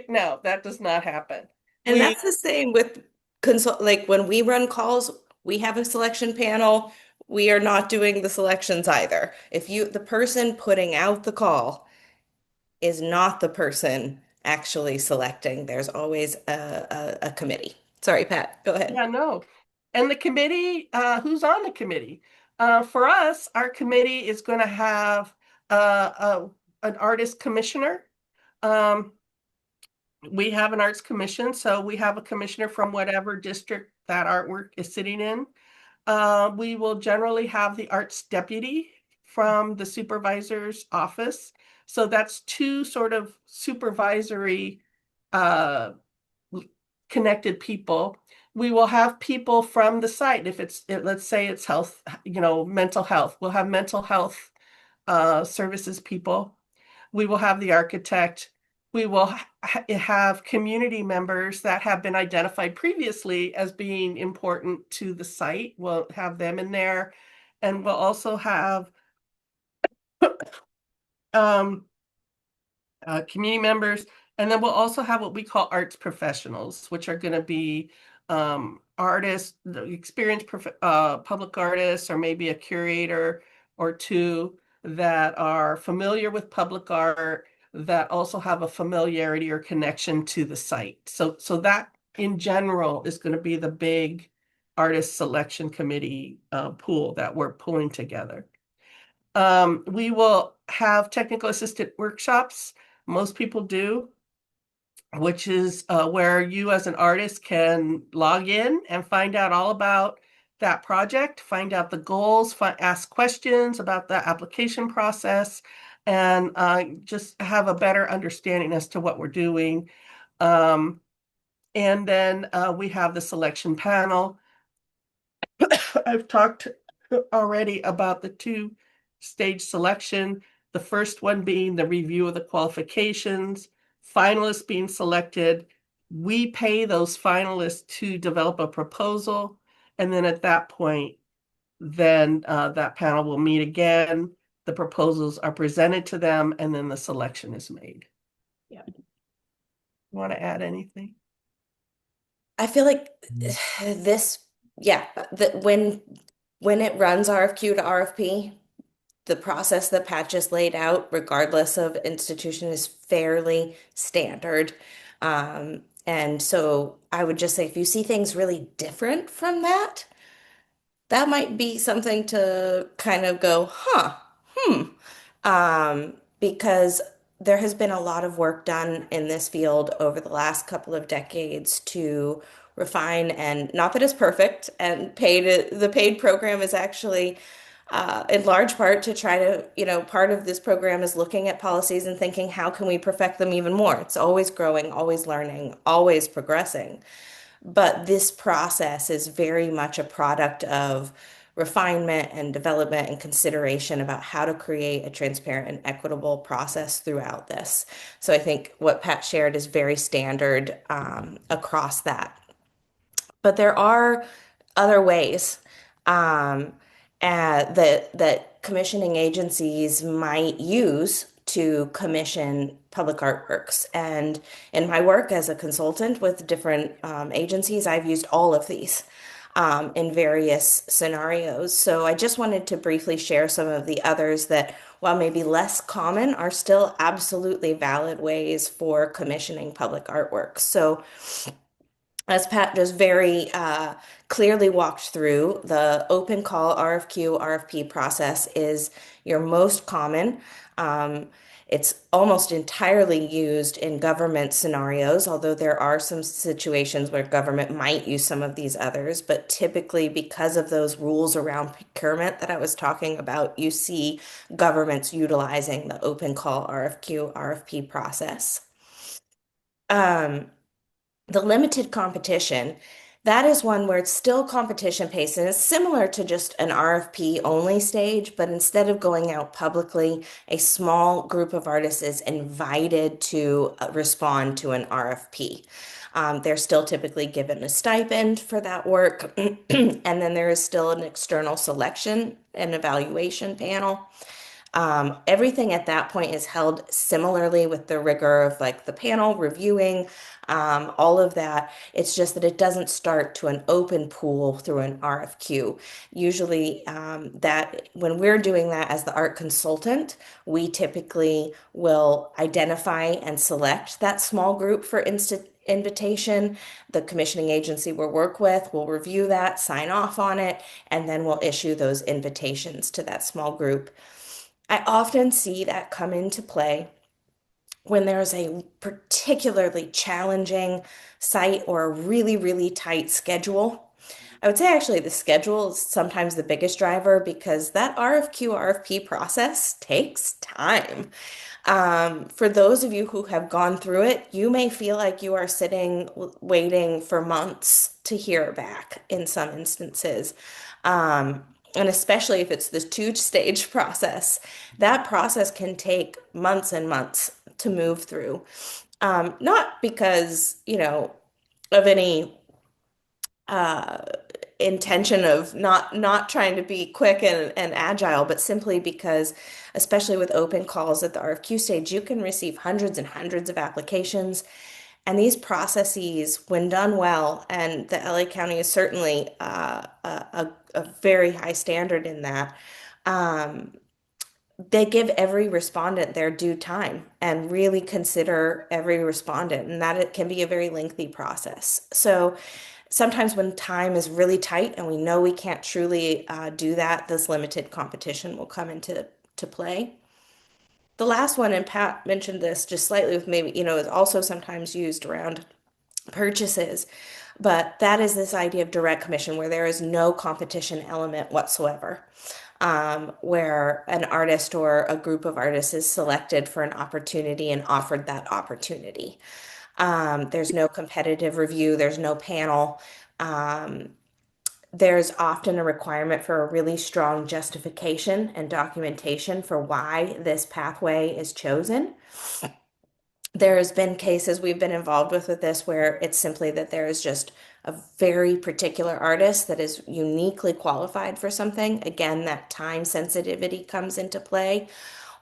No, that does not happen. And We that's the same with consult, like when we run calls, we have a selection panel. We are not doing the selections either. If the person putting out the call is not the person actually selecting, there's always a committee. Sorry, Pat, go ahead. Yeah, no. And the committee, who's on the committee? For us, our committee is going to have an artist commissioner. Um, we have an arts commission, so we have a commissioner from whatever district that artwork is sitting in. We will generally have the arts deputy from the supervisor's office. So that's two sort of supervisory uh, connected people. We will have people from the site. Let's say it's health, mental health. We'll have mental health services people. We will have the architect. We will have community members that have been identified previously as being important to the site. We'll have them in there. And we'll also have um, community members. And then we'll also have what we call arts professionals, which are going to be artists, the experienced public artists, or maybe a curator or two that are familiar with public art, that also have a familiarity or connection to the site. So that in general is going to be the big artist selection committee pool that we're pulling together. We will have technical assistant workshops. Most people do, which is where you as an artist can log in and find out all about that project, find out the goals, ask questions about the application process, and just have a better understanding as to what we're doing. And then we have the selection panel. I've talked already about the two-stage selection, the first one being the review of the qualifications, finalists being selected. We pay those finalists to develop a proposal, and then at that point, then that panel will meet again. The proposals are presented to them, and then the selection is made. Yeah. Want to add anything? I feel like this, yeah, that when it runs RFQ to RFP, the process that Pat just laid out, regardless of institution, is fairly standard. And so I would just say if you see things really different from that, that might be something to kind of go, huh, hmm. Because there has been a lot of work done in this field over the last couple of decades to refine, and not that it's perfect, and the PAiD program is actually in large part to try to, part of this program is looking at policies and thinking, how can we perfect them even more? It's always growing, always learning, always progressing. But this process is very much a product of refinement and development and consideration about how to create a transparent and equitable process throughout this. So I think what Pat shared is very standard across that. But there are other ways um, that commissioning agencies might use to commission public artworks. And in my work as a consultant with different agencies, I've used all of these in various scenarios. So I just wanted to briefly share some of the others that, while maybe less common, are still absolutely valid ways for commissioning public artworks. So as Pat just very clearly walked through, the open call RFQ, RFP process is your most common. Um, it's almost entirely used in government scenarios, although there are some situations where government might use some of these others. But typically, because of those rules around procurement that I was talking about, you see governments utilizing the open call RFQ, RFP process. Um, the limited competition, that is one where it's still competition based and it's similar to just an RFP only stage, but instead of going out publicly, a small group of artists is invited to respond to an RFP. They're still typically given a stipend for that work, and then there is still an external selection and evaluation panel. Everything at that point is held similarly with the rigor of like the panel reviewing, all of that. It's just that it doesn't start to an open pool through an RFQ. Usually, that when we're doing that as the art consultant, we typically will identify and select that small group for invitation. The commissioning agency we'll work with will review that, sign off on it, and then we'll issue those invitations to that small group. I often see that come into play when there's a particularly challenging site or a really, really tight schedule. I would say actually the schedule is sometimes the biggest driver because that RFQ, RFP process takes time. For those of you who have gone through it, you may feel like you are sitting waiting for months to hear back in some instances. And especially if it's this two-stage process, that process can take months and months to move through. Not because, of any uh, intention of not trying to be quick and agile, but simply because, especially with open calls at the RFQ stage, you can receive hundreds and hundreds of applications. And these processes, when done well, and the LA County is certainly a very high standard in that, um, they give every respondent their due time and really consider every respondent, and that it can be a very lengthy process. So sometimes when time is really tight and we know we can't truly do that, this limited competition will come into play. The last one, and Pat mentioned this just slightly with maybe, is also sometimes used around purchases, but that is this idea of direct commission where there is no competition element whatsoever, where an artist or a group of artists is selected for an opportunity and offered that opportunity. There's no competitive review, there's no panel. Um, there's often a requirement for a really strong justification and documentation for why this pathway is chosen. There's been cases we've been involved with this where it's simply that there is just a very particular artist that is uniquely qualified for something. Again, that time sensitivity comes into play.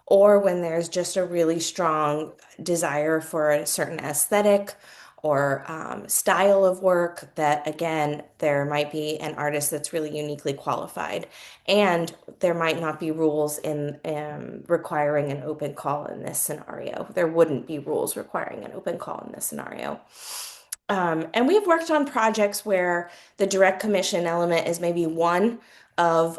Or when there's just a really strong desire for a certain aesthetic or style of work that, again, there might be an artist that's really uniquely qualified. And there might not be rules in requiring an open call in this scenario. There wouldn't be rules requiring an open call in this scenario. And we've worked on projects where the direct commission element is maybe one of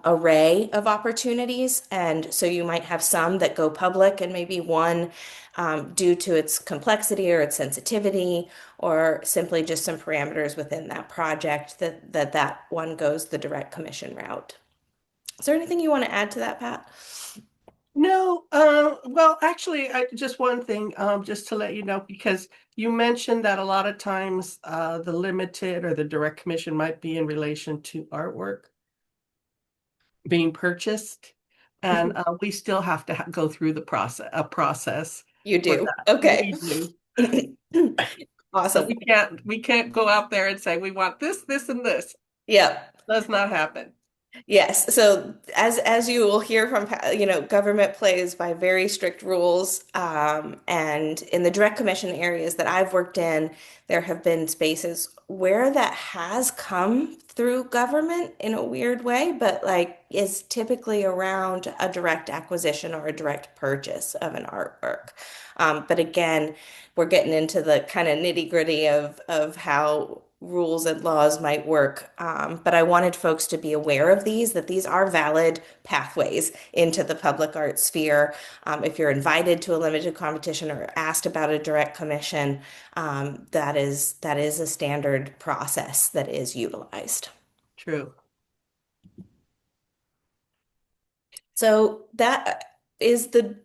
array of opportunities. And so you might have some that go public and maybe one due to its complexity or its sensitivity or simply just some parameters within that project that one goes the direct commission route. Is there anything you want to add to that, Pat? No, well, actually, just one thing, just to let you know, because you mentioned that a lot of times the limited or the direct commission might be in relation to artwork. being purchased, and we still have to go through a process You for do. that. Okay. We do. So Awesome. we can't go out there and say we want this, this, and this. Yep. Does not happen. Yes. So as you will hear from, government plays by very strict rules. And in the direct commission areas that I've worked in, there have been spaces where that has come through government in a weird way, but like is typically around a direct acquisition or a direct purchase of an artwork. But again, we're getting into the kind of nitty-gritty of how rules and laws might work. But I wanted folks to be aware of these, that these are valid pathways into the public art sphere. If you're invited to a limited competition or asked about a direct commission, that is a standard process that is utilized. True. So that is the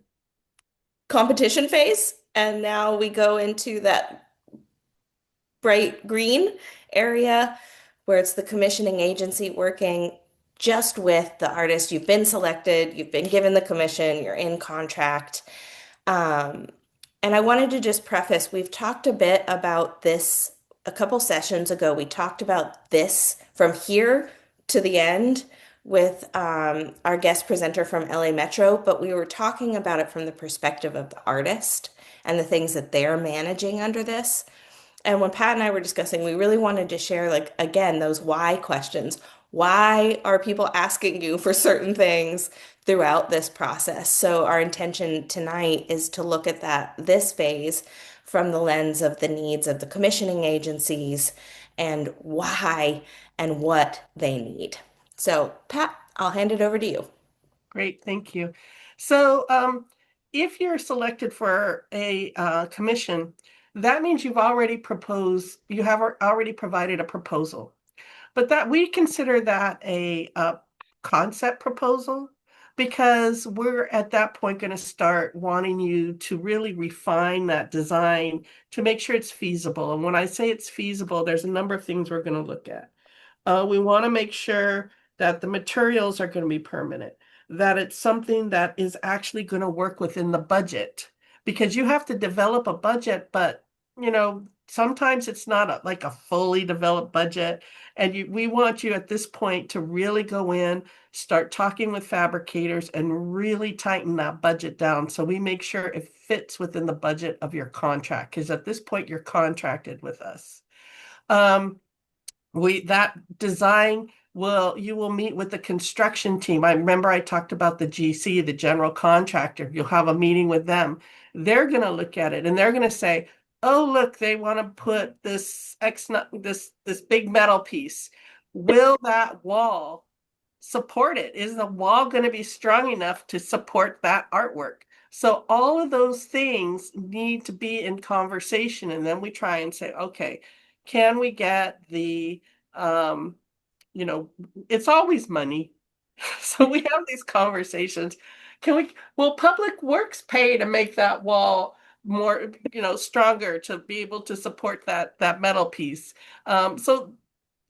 competition phase. And now we go into that bright green area where it's the commissioning agency working just with the artist. You've been selected, you've been given the commission, you're in contract. Um, and I wanted to just preface, we've talked a bit about this a couple sessions ago. We talked about this from here to the end with our guest presenter from LA Metro, but we were talking about it from the perspective of the artist and the things that they're managing under this. And when Pat and I were discussing, we really wanted to share, like, again, those why questions. Why are people asking you for certain things throughout this process? So our intention tonight is to look at this phase from the lens of the needs of the commissioning agencies and why and what they need. So, Pat, I'll hand it over to you. Great, thank you. So, if you're selected for a commission, that means you have already provided a proposal. But that we consider that a concept proposal because we're at that point going to start wanting you to really refine that design to make sure it's feasible. And when I say it's feasible, there's a number of things we're going to look at. We want to make sure that the materials are going to be permanent, that it's something that is actually going to work within the budget, because you have to develop a budget, but sometimes it's not like a fully developed budget. And we want you at this point to really go in, start talking with fabricators and really tighten that budget down. So we make sure it fits within the budget of your contract, because at this point you're contracted with us. That design you will meet with the construction team. I remember I talked about the GC, the general contractor. You'll have a meeting with them. They're going to look at it and they're going to say, "Oh, look, they want to put this big metal piece. Will that wall support it? Is the wall going to be strong enough to support that artwork?" So all of those things need to be in conversation, and then we try and say, "Okay, can we get the um, it's always money." So we have these conversations. Will Public Works pay to make that wall more, stronger to be able to support that metal piece? So,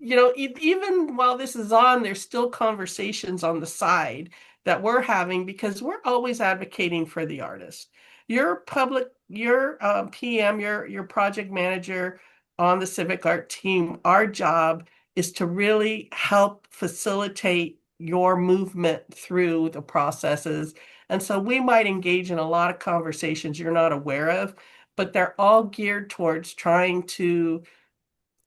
even while this is on, there's still conversations on the side that we're having because we're always advocating for the artist. Your PM, your project manager on the civic art team, our job is to really help facilitate your movement through the processes. And so we might engage in a lot of conversations you're not aware of, but they're all geared towards trying to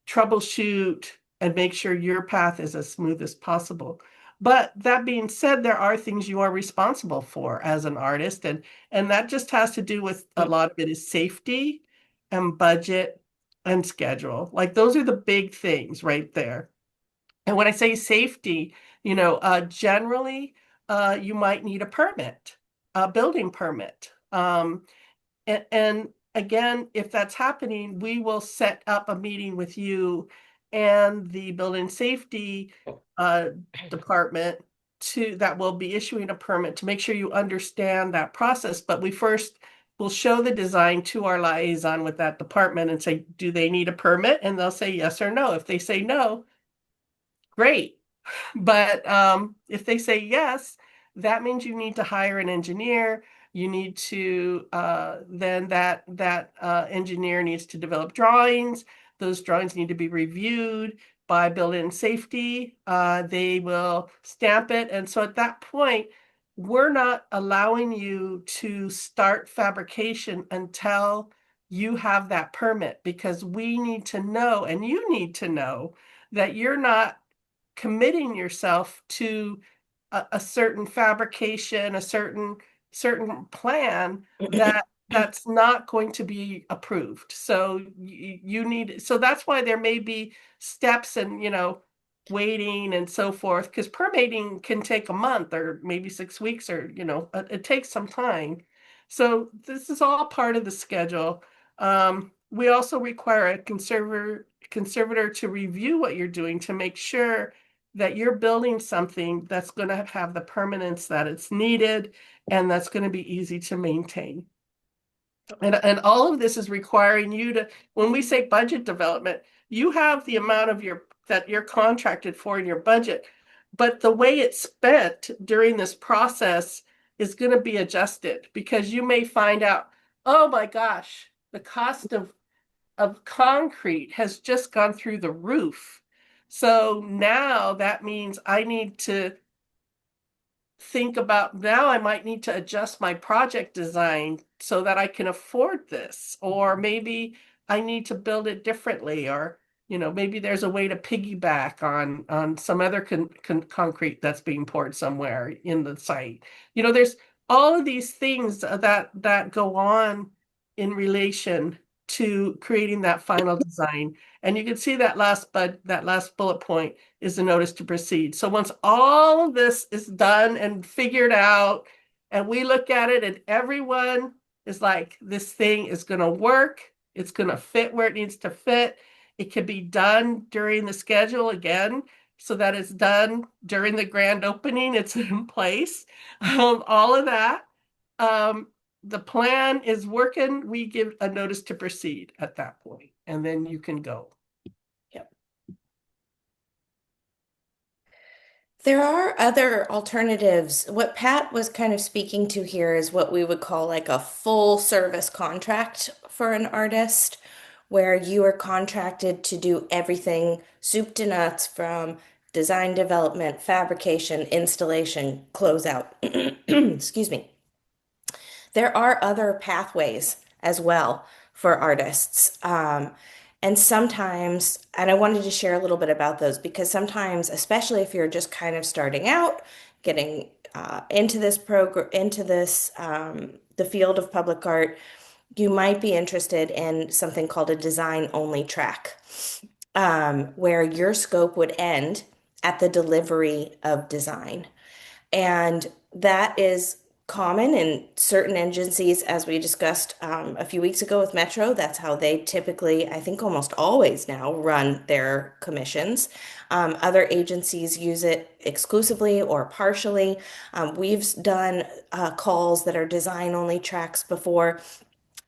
troubleshoot and make sure your path is as smooth as possible. But that being said, there are things you are responsible for as an artist, and that just has to do with a lot of it is safety and budget and schedule. Like those are the big things right there. And when I say safety, generally, you might need a permit, a building permit. And again, if that's happening, we will set up a meeting with you and the building safety department that will be issuing a permit to make sure you understand that process. But we first will show the design to our liaison with that department and say, do they need a permit? And they'll say yes or no. If they say no, great. But if they say yes, that means you need to hire an engineer. You need to then that engineer needs to develop drawings. Those drawings need to be reviewed by building safety. They will stamp it, and so at that point, we're not allowing you to start fabrication until you have that permit because we need to know, and you need to know that you're not committing yourself to a certain fabrication, a certain plan that's not going to be approved. So you need, so that's why there may be steps and, waiting and so forth, because permitting can take a month or maybe 6 weeks or, it takes some time. So this is all part of the schedule. We also require a conservator to review what you're doing to make sure that you're building something that's going to have the permanence that it's needed and that's going to be easy to maintain. And all of this is requiring you to, when we say budget development, you have the amount of your that you're contracted for in your budget, but the way it's spent during this process is going to be adjusted because you may find out, oh my gosh, the cost of concrete has just gone through the roof. So now that means I need to think about now I might need to adjust my project design so that I can afford this, or maybe I need to build it differently, or maybe there's a way to piggyback on some other concrete that's being poured somewhere in the site. There's all of these things that go on in relation to creating that final design. And you can see that last bullet point is the notice to proceed. So once all of this is done and figured out, and we look at it and everyone is like, this thing is going to work, it's going to fit where it needs to fit. It can be done during the schedule again, so that it's done during the grand opening, it's in place. All of that. Um, the plan is working, we give a notice to proceed at that point, and then you can go. Yep. There are other alternatives. What Pat was kind of speaking to here is what we would call like a full service contract for an artist, where you are contracted to do everything soup to nuts from design development, fabrication, installation, closeout. Excuse me. There are other pathways as well for artists. And sometimes, and I wanted to share a little bit about those because sometimes, especially if you're just kind of starting out, getting into this program, into this, the field of public art, you might be interested in something called a design only track, where your scope would end at the delivery of design. And that is common in certain agencies, as we discussed a few weeks ago with Metro. That's how they typically, I think almost always now, run their commissions. Other agencies use it exclusively or partially. We've done calls that are design only tracks before.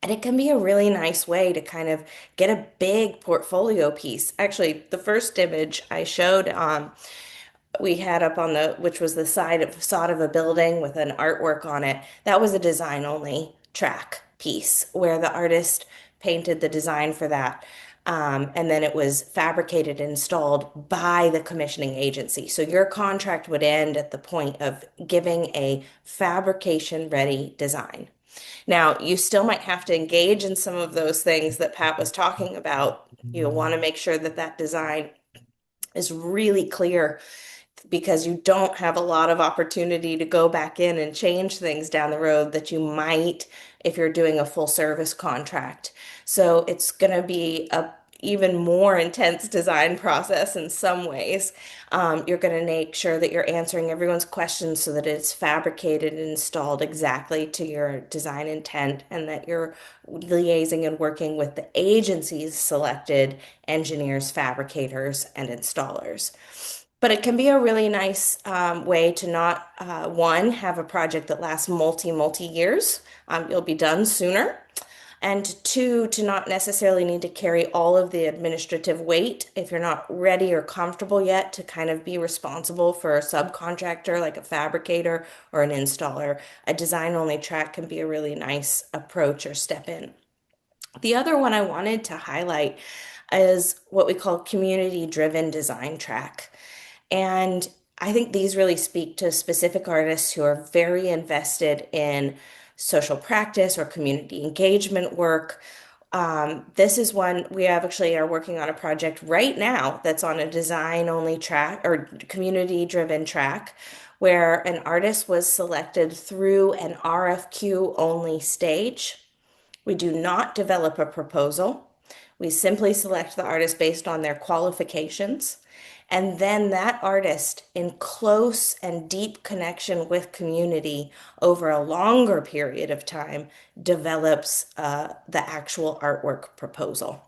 And it can be a really nice way to kind of get a big portfolio piece. Actually, the first image I showed, we had up on the, which was the side of a building with an artwork on it. That was a design only track piece where the artist painted the design for that. And then it was fabricated and installed by the commissioning agency. So your contract would end at the point of giving a fabrication ready design. Now, you still might have to engage in some of those things that Pat was talking about. You'll want to make sure that that design is really clear because you don't have a lot of opportunity to go back in and change things down the road that you might if you're doing a full service contract. So it's going to be a even more intense design process in some ways. You're going to make sure that you're answering everyone's questions so that it's fabricated and installed exactly to your design intent, and that you're liaising and working with the agency's selected engineers, fabricators, and installers. But it can be a really nice way to not, one, have a project that lasts multi years. You'll be done sooner. And two, to not necessarily need to carry all of the administrative weight if you're not ready or comfortable yet to kind of be responsible for a subcontractor like a fabricator or an installer. A design only track can be a really nice approach or step in. The other one I wanted to highlight is what we call community driven design track. And I think these really speak to specific artists who are very invested in social practice or community engagement work. This is one we have actually are working on a project right now that's on a design only track or community driven track where an artist was selected through an RFQ only stage. We do not develop a proposal. We simply select the artist based on their qualifications. And then that artist, in close and deep connection with community over a longer period of time, develops the actual artwork proposal.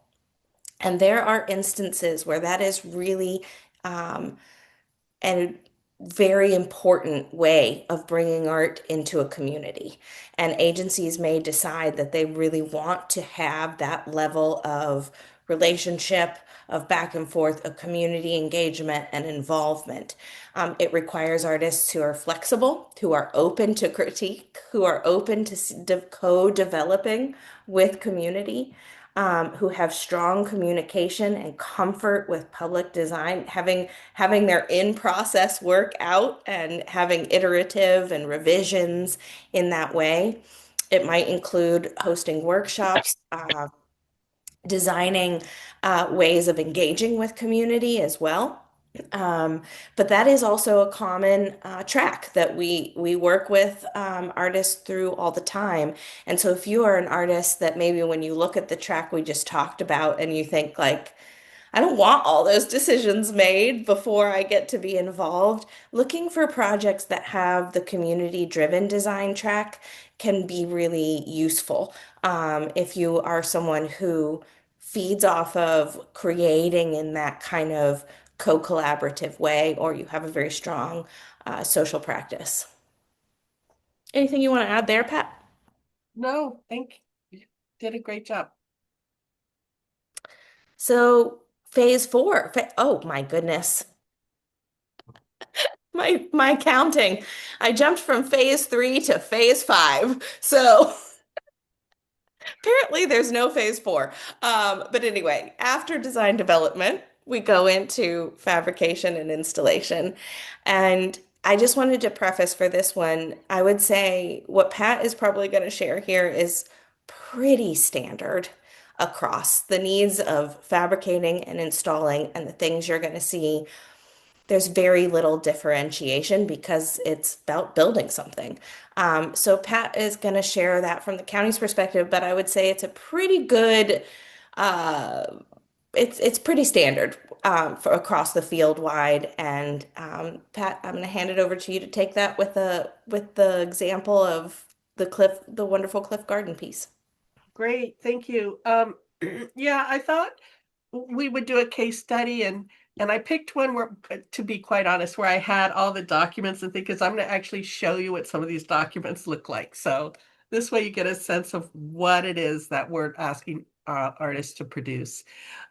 And there are instances where that is really um, and very important way of bringing art into a community. And agencies may decide that they really want to have that level of relationship, of back and forth, of community engagement and involvement. It requires artists who are flexible, who are open to critique, who are open to co-developing with community, who have strong communication and comfort with public design, having their in-process work out and having iterative and revisions in that way. It might include hosting workshops, designing ways of engaging with community as well. Um, but that is also a common track that we work with artists through all the time. And so if you are an artist that maybe when you look at the track we just talked about and you think like, I don't want all those decisions made before I get to be involved. Looking for projects that have the community-driven design track can be really useful. If you are someone who feeds off of creating in that kind of co-collaborative way, or you have a very strong social practice. Anything you want to add there, Pat? No, thank you. You did a great job. So phase four, oh my goodness. My counting. I jumped from phase three to phase five. So apparently there's no phase four. But anyway, after design development, we go into fabrication and installation. And I just wanted to preface for this one, I would say what Pat is probably going to share here is pretty standard across the needs of fabricating and installing and the things you're going to see. There's very little differentiation because it's about building something. So Pat is going to share that from the county's perspective, but I would say it's a pretty good, uh, it's pretty standard for across the field wide. And Pat, I'm going to hand it over to you to take that with the example of the wonderful Cliff Garden piece. Great, thank you. Yeah, I thought we would do a case study and I picked one where, to be quite honest, where I had all the documents and things, because I'm going to actually show you what some of these documents look like. So this way you get a sense of what it is that we're asking artists to produce.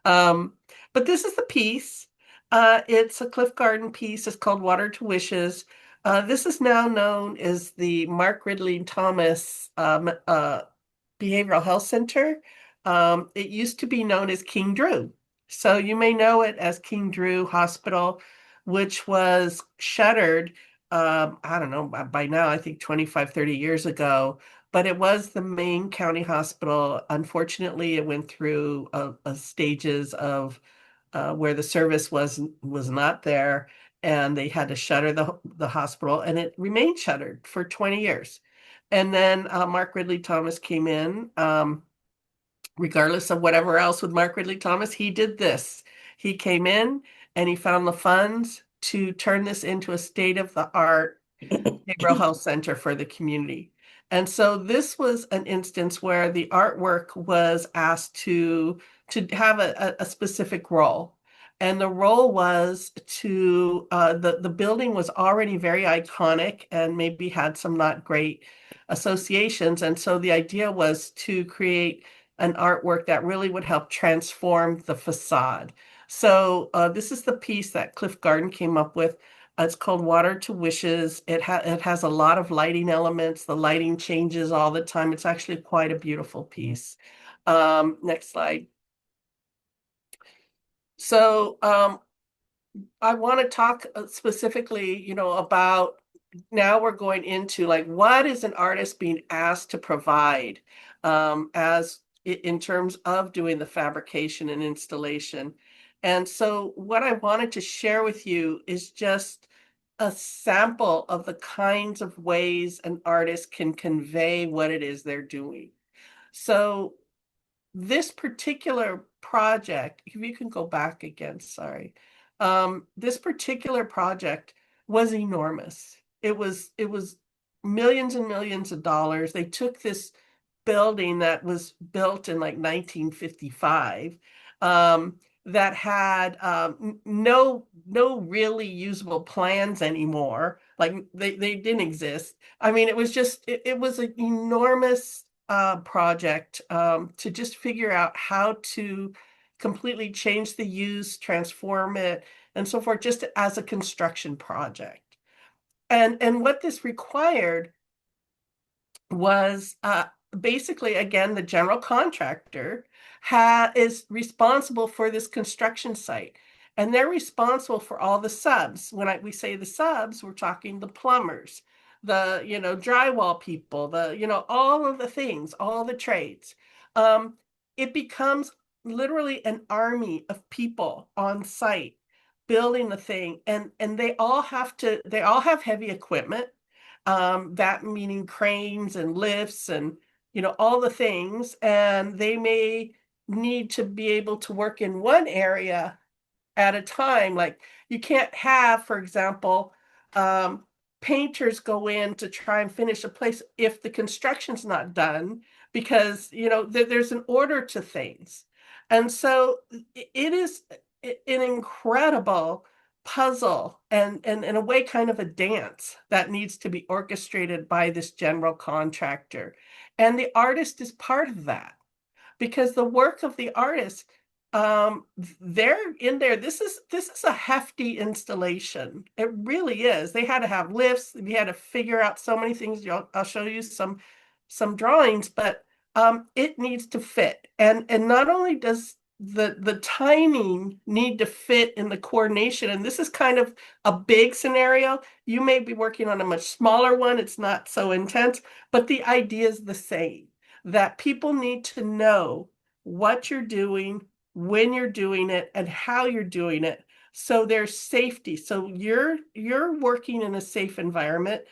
Um, but this is the piece. It's a Cliff Garden piece. It's called Water to Wishes. This is now known as the Mark Ridley Thomas Behavioral Health Center. It used to be known as King Drew. So you may know it as King Drew Hospital, which was shuttered, I don't know, by now, I think 25, 30 years ago. But it was the main county hospital. Unfortunately, it went through stages of where the service was not there, and they had to shutter the hospital, and it remained shuttered for 20 years. And then Mark Ridley Thomas came in. Regardless of whatever else with Mark Ridley Thomas, he did this. He came in and he found the funds to turn this into a state-of-the-art behavioral health center for the community. And so this was an instance where the artwork was asked to have a specific role. And the role was to the building was already very iconic and maybe had some not great associations. And so the idea was to create an artwork that really would help transform the facade. So this is the piece that Cliff Garden came up with. It's called Water to Wishes. It has a lot of lighting elements. The lighting changes all the time. It's actually quite a beautiful piece. Next slide. So I want to talk specifically, about now we're going into like what is an artist being asked to provide as in terms of doing the fabrication and installation. And so what I wanted to share with you is just a sample of the kinds of ways an artist can convey what it is they're doing. So this particular project, if you can go back again, sorry. This particular project was enormous. It was millions and millions of dollars. They took this building that was built in like 1955, that had no really usable plans anymore. Like they didn't exist. I mean, it was an enormous project to just figure out how to completely change the use, transform it, and so forth, just as a construction project. And what this required was basically, again, the general contractor is responsible for this construction site. And they're responsible for all the subs. When we say the subs, we're talking the plumbers, the, drywall people, all of the things, all the trades. It becomes literally an army of people on site building the thing. And they all have heavy equipment, that meaning cranes and lifts and all the things, and they may need to be able to work in one area at a time. Like you can't have, for example, um, painters go in to try and finish a place if the construction's not done, because there's an order to things. And so it is an incredible puzzle, and in a way kind of a dance that needs to be orchestrated by this general contractor. And the artist is part of that, because the work of the artist, they're in there. This is a hefty installation. It really is. They had to have lifts. We had to figure out so many things. I'll show you some drawings, but it needs to fit. And not only does the timing need to fit in the coordination, and this is kind of a big scenario. You may be working on a much smaller one. It's not so intense, but the idea is the same, that people need to know what you're doing, when you're doing it, and how you're doing it. So there's safety. So you're working in a safe environment,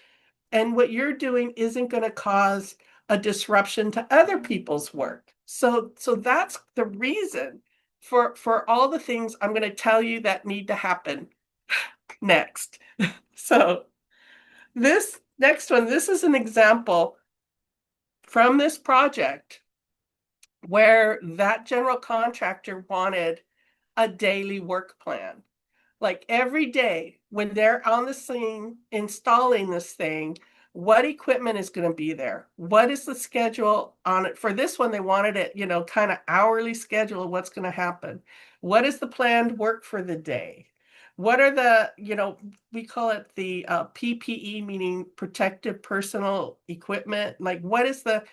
and what you're doing isn't going to cause a disruption to other people's work. So that's the reason for all the things I'm going to tell you that need to happen next. So this next one, this is an example from this project where that general contractor wanted a daily work plan. Like every day when they're on the scene installing this thing, what equipment is going to be there? What is the schedule on it? For this one, they wanted it, kind of hourly schedule of what's going to happen. What is the planned work for the day? What are we call it the PPE, meaning protective personal equipment. Like what is the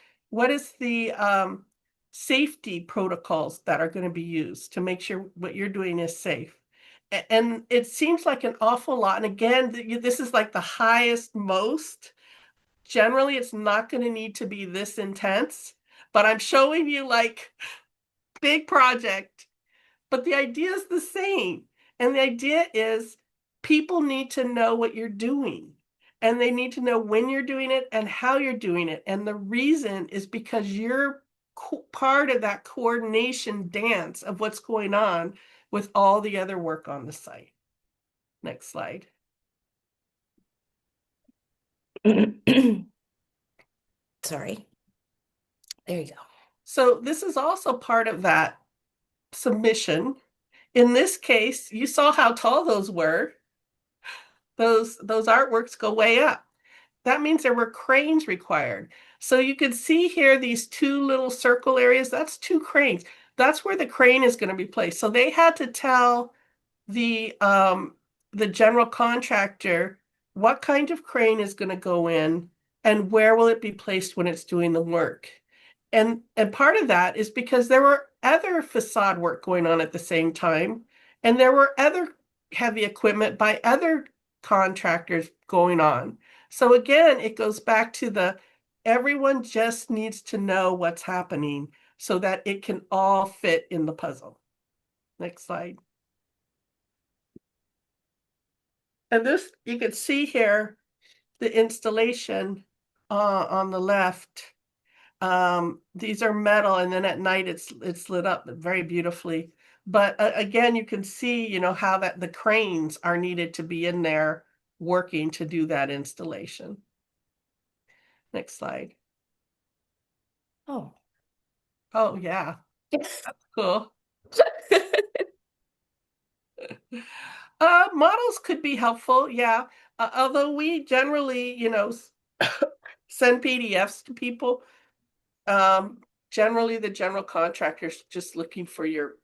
safety protocols that are going to be used to make sure what you're doing is safe? And it seems like an awful lot. And again, this is like the highest most. Generally, it's not going to need to be this intense, but I'm showing you like big project, but the idea is the same. And the idea is people need to know what you're doing, and they need to know when you're doing it and how you're doing it. And the reason is because you're part of that coordination dance of what's going on with all the other work on the site. Next slide. Sorry. There you go. So this is also part of that submission. In this case, you saw how tall those were. Those artworks go way up. that means there were cranes required. So you can see here these two little circle areas. That's two cranes. That's where the crane is going to be placed. So they had to tell the general contractor what kind of crane is going to go in and where will it be placed when it's doing the work. And part of that is because there were other facade work going on at the same time, and there were other heavy equipment by other contractors going on. So again, it goes back to the everyone just needs to know what's happening so that it can all fit in the puzzle. Next slide. And this, you can see here the installation on the left. These are metal, and then at night it's lit up very beautifully. But again, you can see, how that the cranes are needed to be in there working to do that installation. Next slide. Oh. Oh, yeah, cool. Models could be helpful, yeah. Although we generally, send PDFs to people. Generally, the general contractor's just looking for your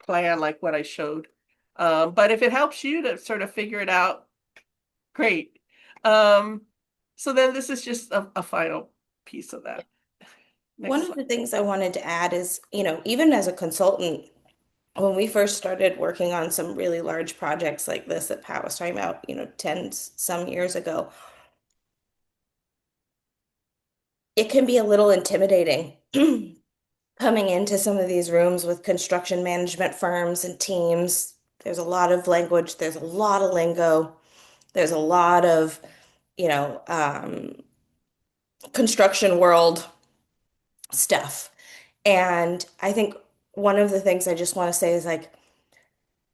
plan, like what I showed. But if it helps you to sort of figure it out, great. So then this is just a final piece of that. One Next of slide. the things I wanted to add is, even as a consultant, when we first started working on some really large projects like this that Pat was talking about, 10 some years ago, it can be a little intimidating coming into some of these rooms with construction management firms and teams. There's a lot of language, there's a lot of lingo, there's a lot of, you know, um, construction world stuff. And I think one of the things I just want to say is like,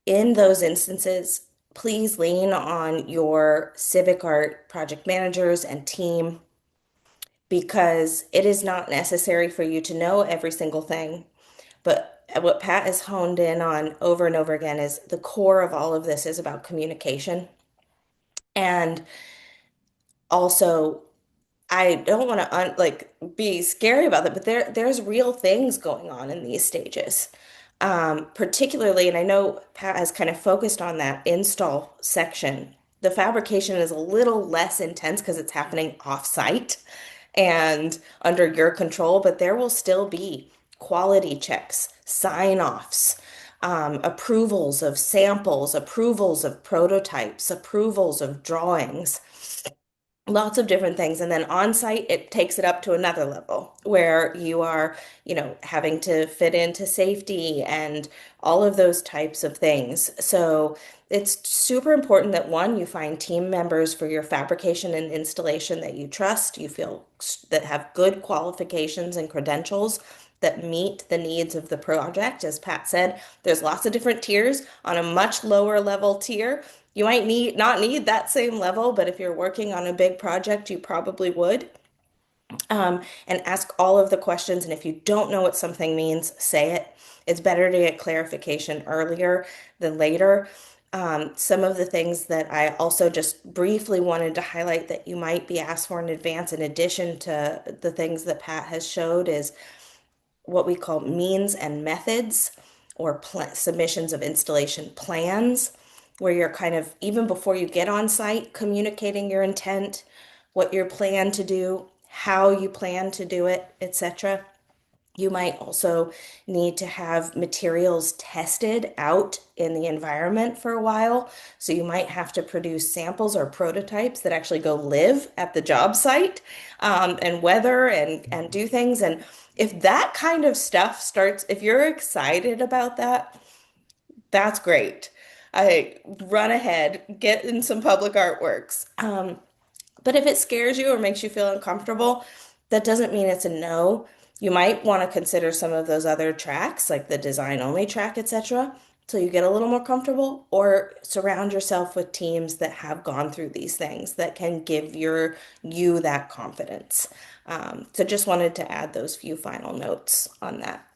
in those instances, please lean on your civic art project managers and team because it is not necessary for you to know every single thing. But what Pat has honed in on over and over again is the core of all of this is about communication. And also, I don't want to like be scary about that, but there's real things going on in these stages. Particularly, and I know Pat has kind of focused on that install section. The fabrication is a little less intense because it's happening off-site and under your control, but there will still be quality checks, sign-offs, approvals of samples, approvals of prototypes, approvals of drawings, lots of different things. And then on site, it takes it up to another level where you are, having to fit into safety and all of those types of things. So it's super important that one, you find team members for your fabrication and installation that you trust, you feel that have good qualifications and credentials that meet the needs of the project. As Pat said, there's lots of different tiers. On a much lower level tier, you might not need that same level, but if you're working on a big project, you probably would. And ask all of the questions. And if you don't know what something means, say it. It's better to get clarification earlier than later. Some of the things that I also just briefly wanted to highlight that you might be asked for in advance, in addition to the things that Pat has showed, is what we call means and methods or submissions of installation plans, where you're kind of, even before you get on site, communicating your intent, what you plan to do, how you plan to do it, etc. You might also need to have materials tested out in the environment for a while. So you might have to produce samples or prototypes that actually go live at the job site, and weather and do things. And if that kind of stuff starts, if you're excited about that, that's great. I run ahead, get in some public artworks. But if it scares you or makes you feel uncomfortable, that doesn't mean it's a no. You might want to consider some of those other tracks, like the design only track, etc., so you get a little more comfortable, or surround yourself with teams that have gone through these things that can give you that confidence. So just wanted to add those few final notes on that.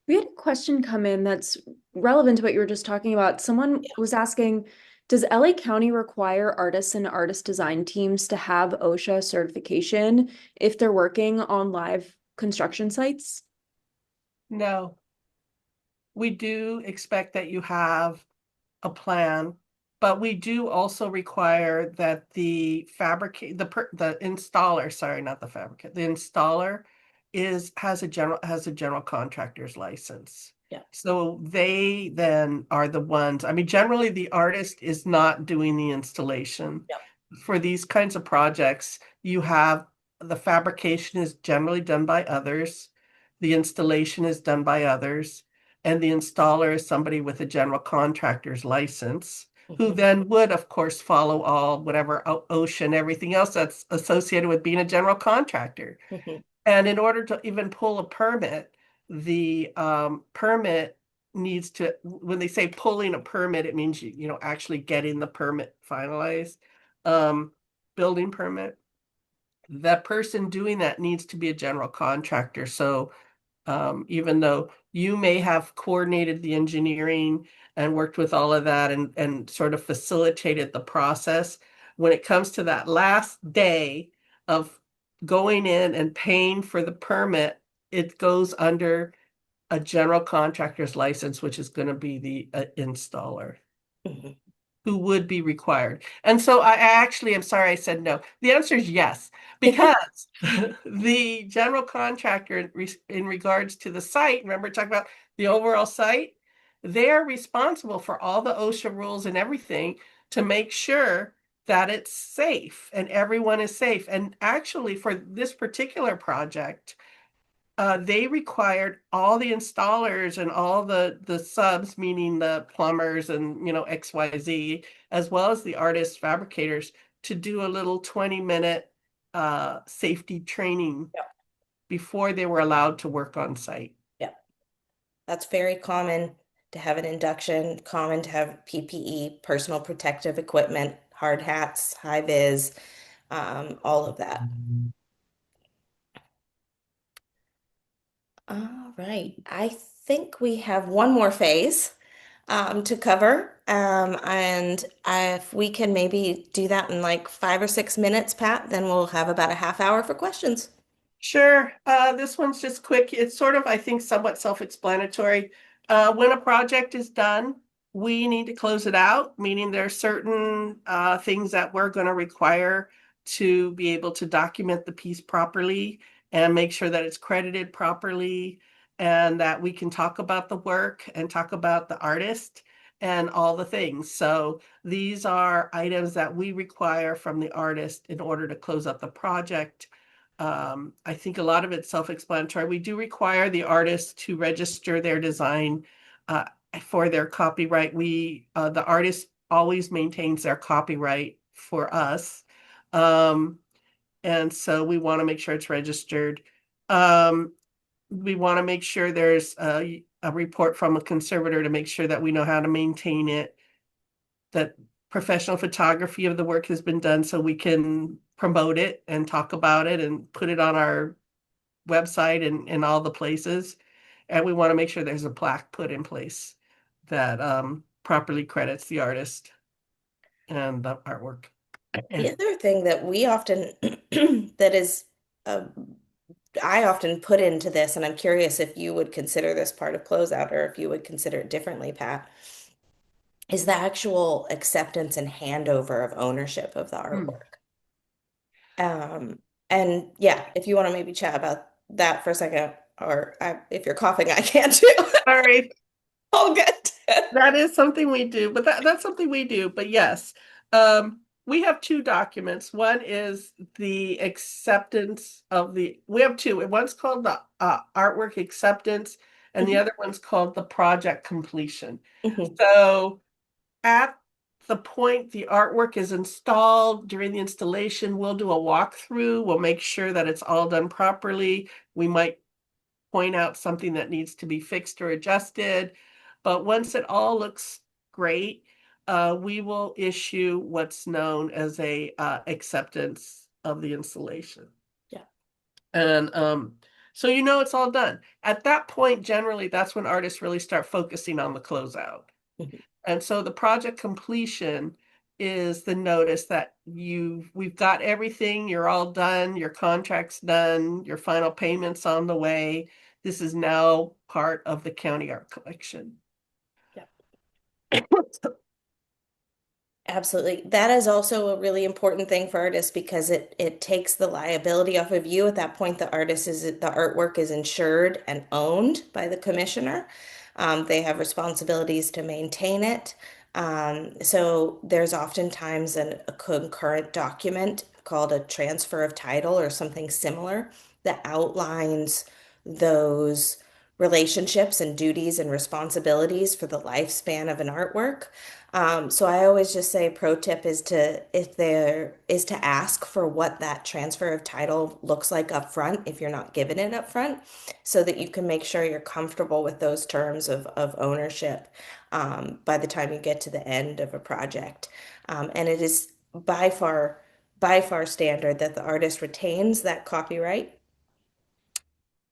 We had a question come in that's relevant to what you were just talking about. Someone was asking, Does LA County require artists and artist design teams to have OSHA certification if they're working on live construction sites? No, we do expect that you have a plan, but we do also require that the installer, sorry, not the fabricant, the installer has a general contractor's license. Yeah. So they then are the ones, I mean, generally the artist is not doing the installation. Yeah. For these kinds of projects, you have the fabrication is generally done by others, the installation is done by others, and the installer is somebody with a general contractor's license, who Mhm. then would, of course, follow all whatever ocean, everything else that's associated with being a general contractor. Mhm. And in order to even pull a permit, the permit needs to, when they say pulling a permit, it means actually getting the permit finalized, um, building permit. That person doing that needs to be a general contractor. So even though you may have coordinated the engineering and worked with all of that and sort of facilitated the process, when it comes to that last day of going in and paying for the permit, it goes under a general contractor's license, which is going to be the installer Mhm. who would be required. And so I actually am sorry I said no. The answer is yes, because the general contractor in regards to the site, remember talking about the overall site, they're responsible for all the OSHA rules and everything to make sure that it's safe and everyone is safe. And actually for this particular project, they required all the installers and all the subs, meaning the plumbers and XYZ, as well as the artists, fabricators, to do a little 20-minute safety training Yeah. before they were allowed to work on site. Yeah. That's very common to have an induction, common to have PPE, personal protective equipment, hard hats, high vis, all of that. All right. I think we have one more phase to cover. And if we can maybe do that in like 5 or 6 minutes, Pat, then we'll have about a half hour for questions. Sure. This one's just quick. It's sort of, I think, somewhat self-explanatory. When a project is done, we need to close it out, meaning there are certain things that we're going to require to be able to document the piece properly and make sure that it's credited properly and that we can talk about the work and talk about the artist and all the things. So these are items that we require from the artist in order to close up the project. I think a lot of it's self-explanatory. We do require the artist to register their design uh, for their copyright. The artist always maintains their copyright for us. Um, and so we want to make sure it's registered. Um, we want to make sure there's a report from a conservator to make sure that we know how to maintain it, that professional photography of the work has been done so we can promote it and talk about it and put it on our website and all the places. And we want to make sure there's a plaque put in place that properly credits the artist and the artwork. The other thing that we often, that is, uh, I often put into this, and I'm curious if you would consider this part of closeout or if you would consider it differently, Pat, is the actual acceptance and handover of ownership of the Hmm. artwork. Um, and yeah, if you want to maybe chat about that for a second, or if you're coughing, I can too. Sorry. All good. That is something we do, but that's something we do. But yes, we have two documents. One is the acceptance of we have two. One's called the artwork acceptance, and the Mhm. other one's called the project completion. Mhm. So at the point the artwork is installed during the installation, we'll do a walkthrough. We'll make sure that it's all done properly. We might point out something that needs to be fixed or adjusted. But once it all looks great, we will issue what's known as a acceptance of the installation. Yeah. And so it's all done. At that point, generally, that's when artists really start focusing on the closeout. Mhm. And so the project completion is the notice that we've got everything, you're all done, your contract's done, your final payment's on the way. This is now part of the county art collection. Absolutely. That is also a really important thing for artists because it takes the liability off of you. At that point, the artwork is insured and owned by the commissioner. They have responsibilities to maintain it. So there's oftentimes a concurrent document called a transfer of title or something similar that outlines those relationships and duties and responsibilities for the lifespan of an artwork. So I always just say pro tip is to if there is to ask for what that transfer of title looks like up front if you're not given it up front, so that you can make sure you're comfortable with those terms of ownership by the time you get to the end of a project. And it is by far standard that the artist retains that copyright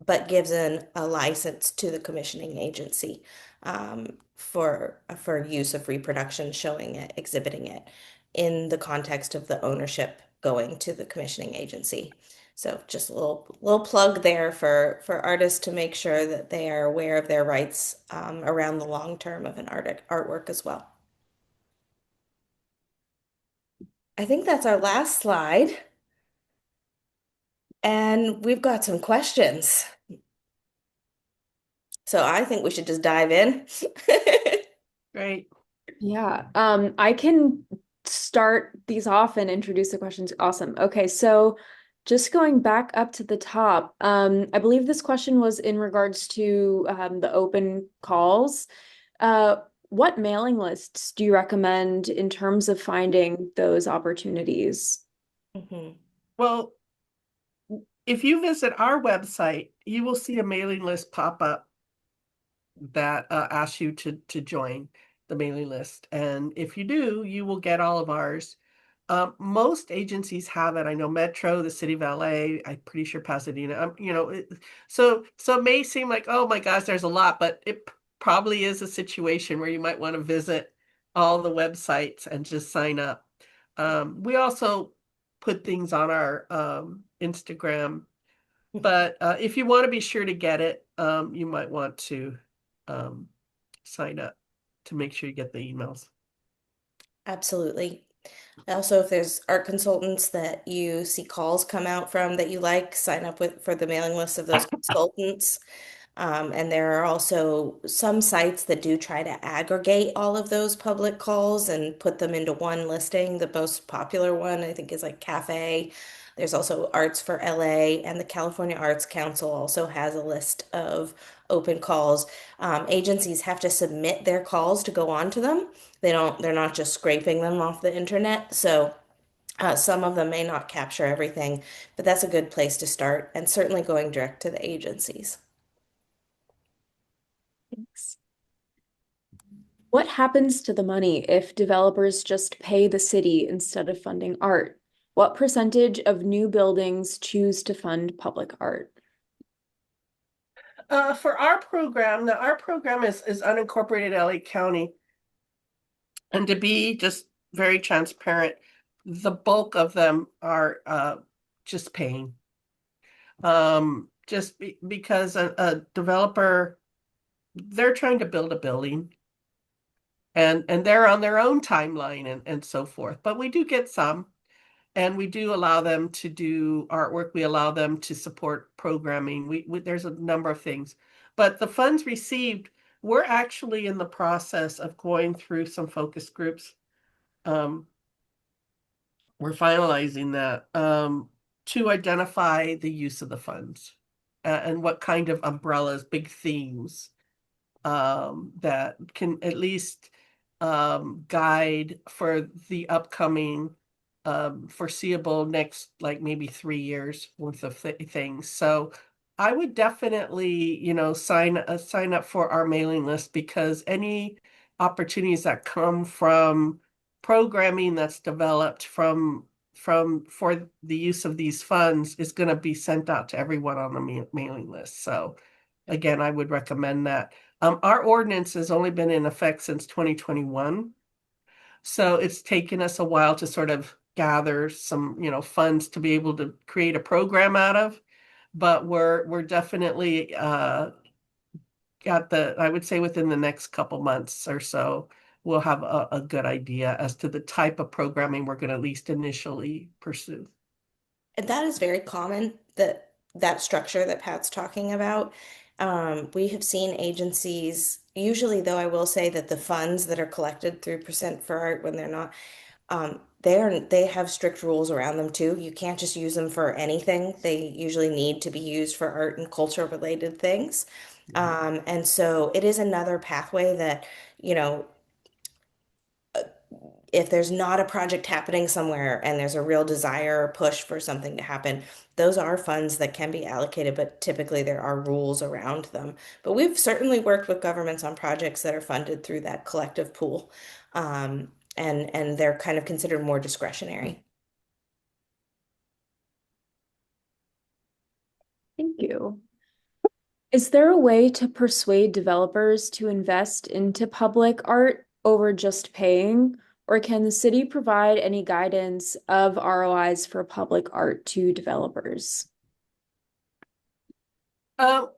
but gives a license to the commissioning agency for use of reproduction, showing it, exhibiting it in the context of the ownership going to the commissioning agency. So just a little plug there for artists to make sure that they are aware of their rights around the long term of an artwork as well. I think that's our last slide, and we've got some questions. So I think we should just dive in. Great. Yeah, I can start these off and introduce the questions. Awesome. Okay, so just going back up to the top, I believe this question was in regards to the open calls. Uh, what mailing lists do you recommend in terms of finding those opportunities? Mhm. Well, if you visit our website, you will see a mailing list pop up that asks you to join the mailing list. And if you do, you will get all of ours. Most agencies have it. I know Metro, the City of LA, I'm pretty sure Pasadena. So it may seem like, oh my gosh, there's a lot, but it probably is a situation where you might want to visit all the websites and just sign up. We also put things on our Instagram, but if you want to be sure to get it, you might want to um, sign up to make sure you get the emails. Absolutely. Also, if there's art consultants that you see calls come out from that you like, sign up with for the mailing list of those consultants. And there are also some sites that do try to aggregate all of those public calls and put them into one listing. The most popular one, I think, is like Cafe. There's also Arts for LA, and the California Arts Council also has a list of open calls. Agencies have to submit their calls to go onto them. They're not just scraping them off the internet. So some of them may not capture everything, but that's a good place to start, and certainly going direct to the agencies. Thanks. What happens to the money if developers just pay the city instead of funding art? What percentage of new buildings choose to fund public art? For our program, now our program is unincorporated LA County. And to be just very transparent, the bulk of them are just paying. Just because a developer, they're trying to build a building and they're on their own timeline and so forth. But we do get some, and we do allow them to do artwork. We allow them to support programming. There's a number of things, but the funds received, we're actually in the process of going through some focus groups. Um, we're finalizing that to identify the use of the funds and what kind of umbrellas, big themes that can at least guide for the upcoming foreseeable next, like maybe 3 years worth of things. So I would definitely, sign up for our mailing list, because any opportunities that come from programming that's developed for the use of these funds is going to be sent out to everyone on the mailing list. So again, I would recommend that. Our ordinance has only been in effect since 2021. So it's taken us a while to sort of gather some, funds to be able to create a program out of. But we're definitely got I would say within the next couple months or so, we'll have a good idea as to the type of programming we're going to at least initially pursue. And that is very common, that structure that Pat's talking about. We have seen agencies, usually though I will say that the funds that are collected through Percent for Art when they're not, they have strict rules around them too. You can't just use them for anything. They usually need to be used for art and culture related things. Mhm. And so it is another pathway that, you know, if there's not a project happening somewhere and there's a real desire or push for something to happen, those are funds that can be allocated, but typically there are rules around them. But we've certainly worked with governments on projects that are funded through that collective pool. And they're kind of considered more discretionary. Thank you. Is there a way to persuade developers to invest into public art over just paying? Or can the city provide any guidance of ROIs for public art to developers? Um,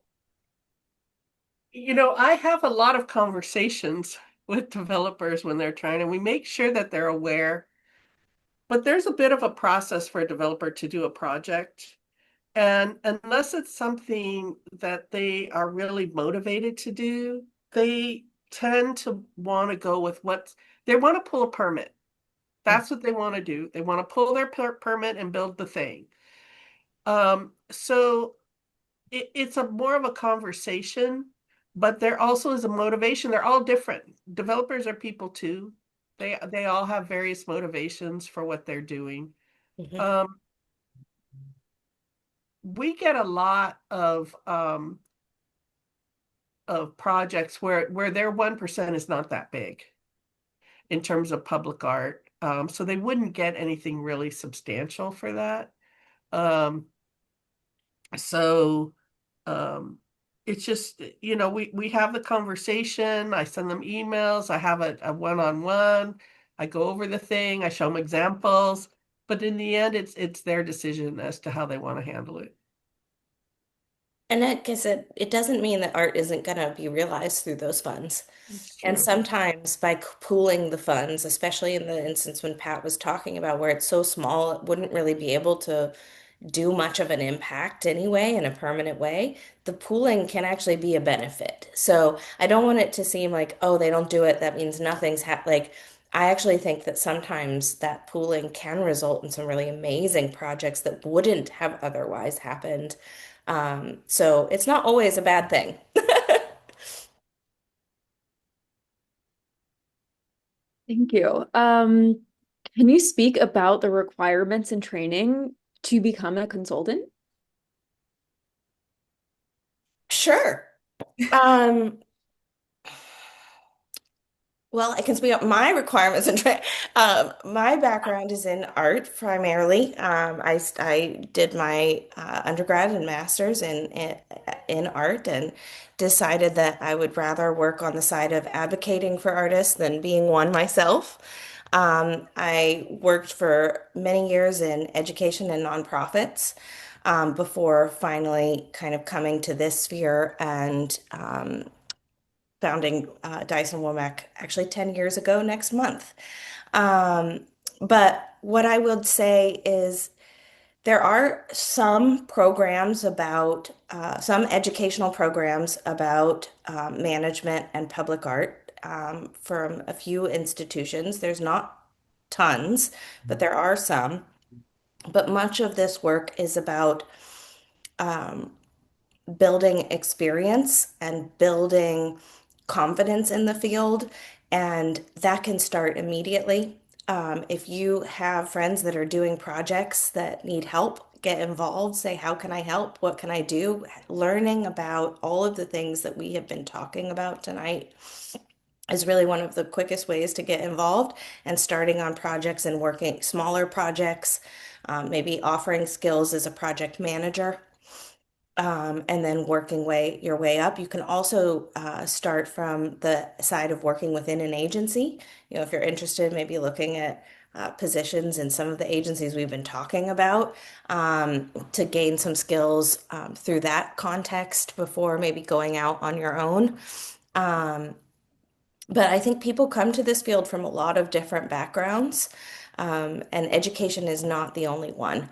I have a lot of conversations with developers when they're trying, and we make sure that they're aware. But there's a bit of a process for a developer to do a project. And unless it's something that they are really motivated to do, they tend to want to go with they want to pull a permit. That's what they want to do. They want to pull their permit and build the thing. So it's a more of a conversation, but there also is a motivation. They're all different. Developers are people too. They all have various motivations for what they're doing. Mhm. Um, we get a lot of projects where their 1% is not that big in terms of public art. So they wouldn't get anything really substantial for that. Um, so um, it's just, we have the conversation. I send them emails. I have a one-on-one. I go over the thing. I show them examples. But in the end, it's their decision as to how they want to handle it. And like I said, it doesn't mean that art isn't going to be realized through those funds. It's And true. sometimes by pooling the funds, especially in the instance when Pat was talking about where it's so small, it wouldn't really be able to do much of an impact anyway in a permanent way, the pooling can actually be a benefit. So I don't want it to seem like, oh, they don't do it, that means nothing's like I actually think that sometimes that pooling can result in some really amazing projects that wouldn't have otherwise happened. So it's not always a bad thing. Thank you. Can you speak about the requirements and training to become a consultant? Sure. Um, Well, I can speak up my requirements and my background is in art primarily. I did my undergrad and master's in art and decided that I would rather work on the side of advocating for artists than being one myself. I worked for many years in education and nonprofits before finally kind of coming to this sphere and founding Dyson Womack actually 10 years ago next month. Um, but what I would say is there are some programs about, some educational programs about management and public art from a few institutions. There's not tons, but there are some. But much of this work is about um, building experience and building confidence in the field. And that can start immediately. If you have friends that are doing projects that need help, get involved, say, how can I help? What can I do? Learning about all of the things that we have been talking about tonight is really one of the quickest ways to get involved and starting on projects and working smaller projects, maybe offering skills as a project manager. and then working your way up. You can also start from the side of working within an agency. If you're interested, maybe looking at positions in some of the agencies we've been talking about to gain some skills through that context before maybe going out on your own. Um, but I think people come to this field from a lot of different backgrounds, and education is not the only one.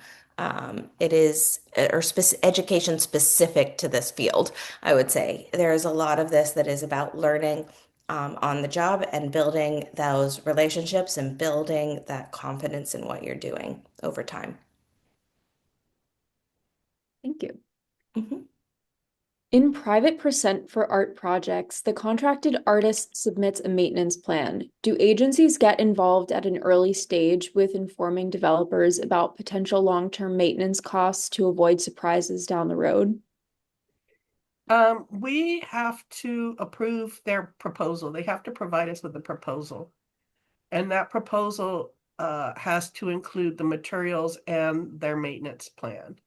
It is, or education specific to this field, I would say. There is a lot of this that is about learning on the job and building those relationships and building that confidence in what you're doing over time. Thank you. Mhm. In private percent for art projects, the contracted artist submits a maintenance plan. Do agencies get involved at an early stage with informing developers about potential long-term maintenance costs to avoid surprises down the road? We have to approve their proposal. They have to provide us with a proposal. And that proposal has to include the materials and their maintenance plan.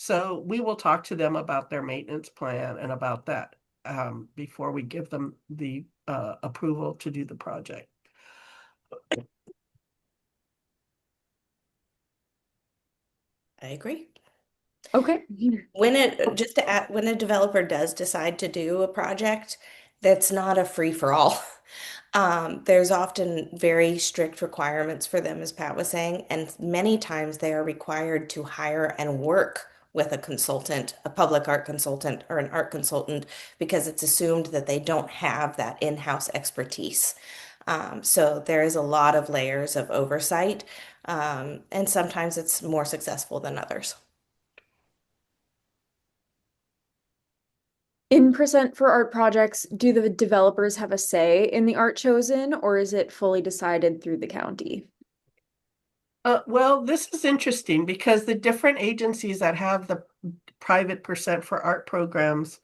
So we will talk to them about their maintenance plan and about that before we give them the approval to do the project. I agree. Okay. Just to add, when a developer does decide to do a project, that's not a free for all. There's often very strict requirements for them, as Pat was saying, and many times they are required to hire and work with a consultant, a public art consultant or an art consultant, because it's assumed that they don't have that in-house expertise. So there is a lot of layers of oversight, and sometimes it's more successful than others. In percent for art projects, do the developers have a say in the art chosen, or is it fully decided through the county? Well, this is interesting because the different agencies that have the private percent for art programs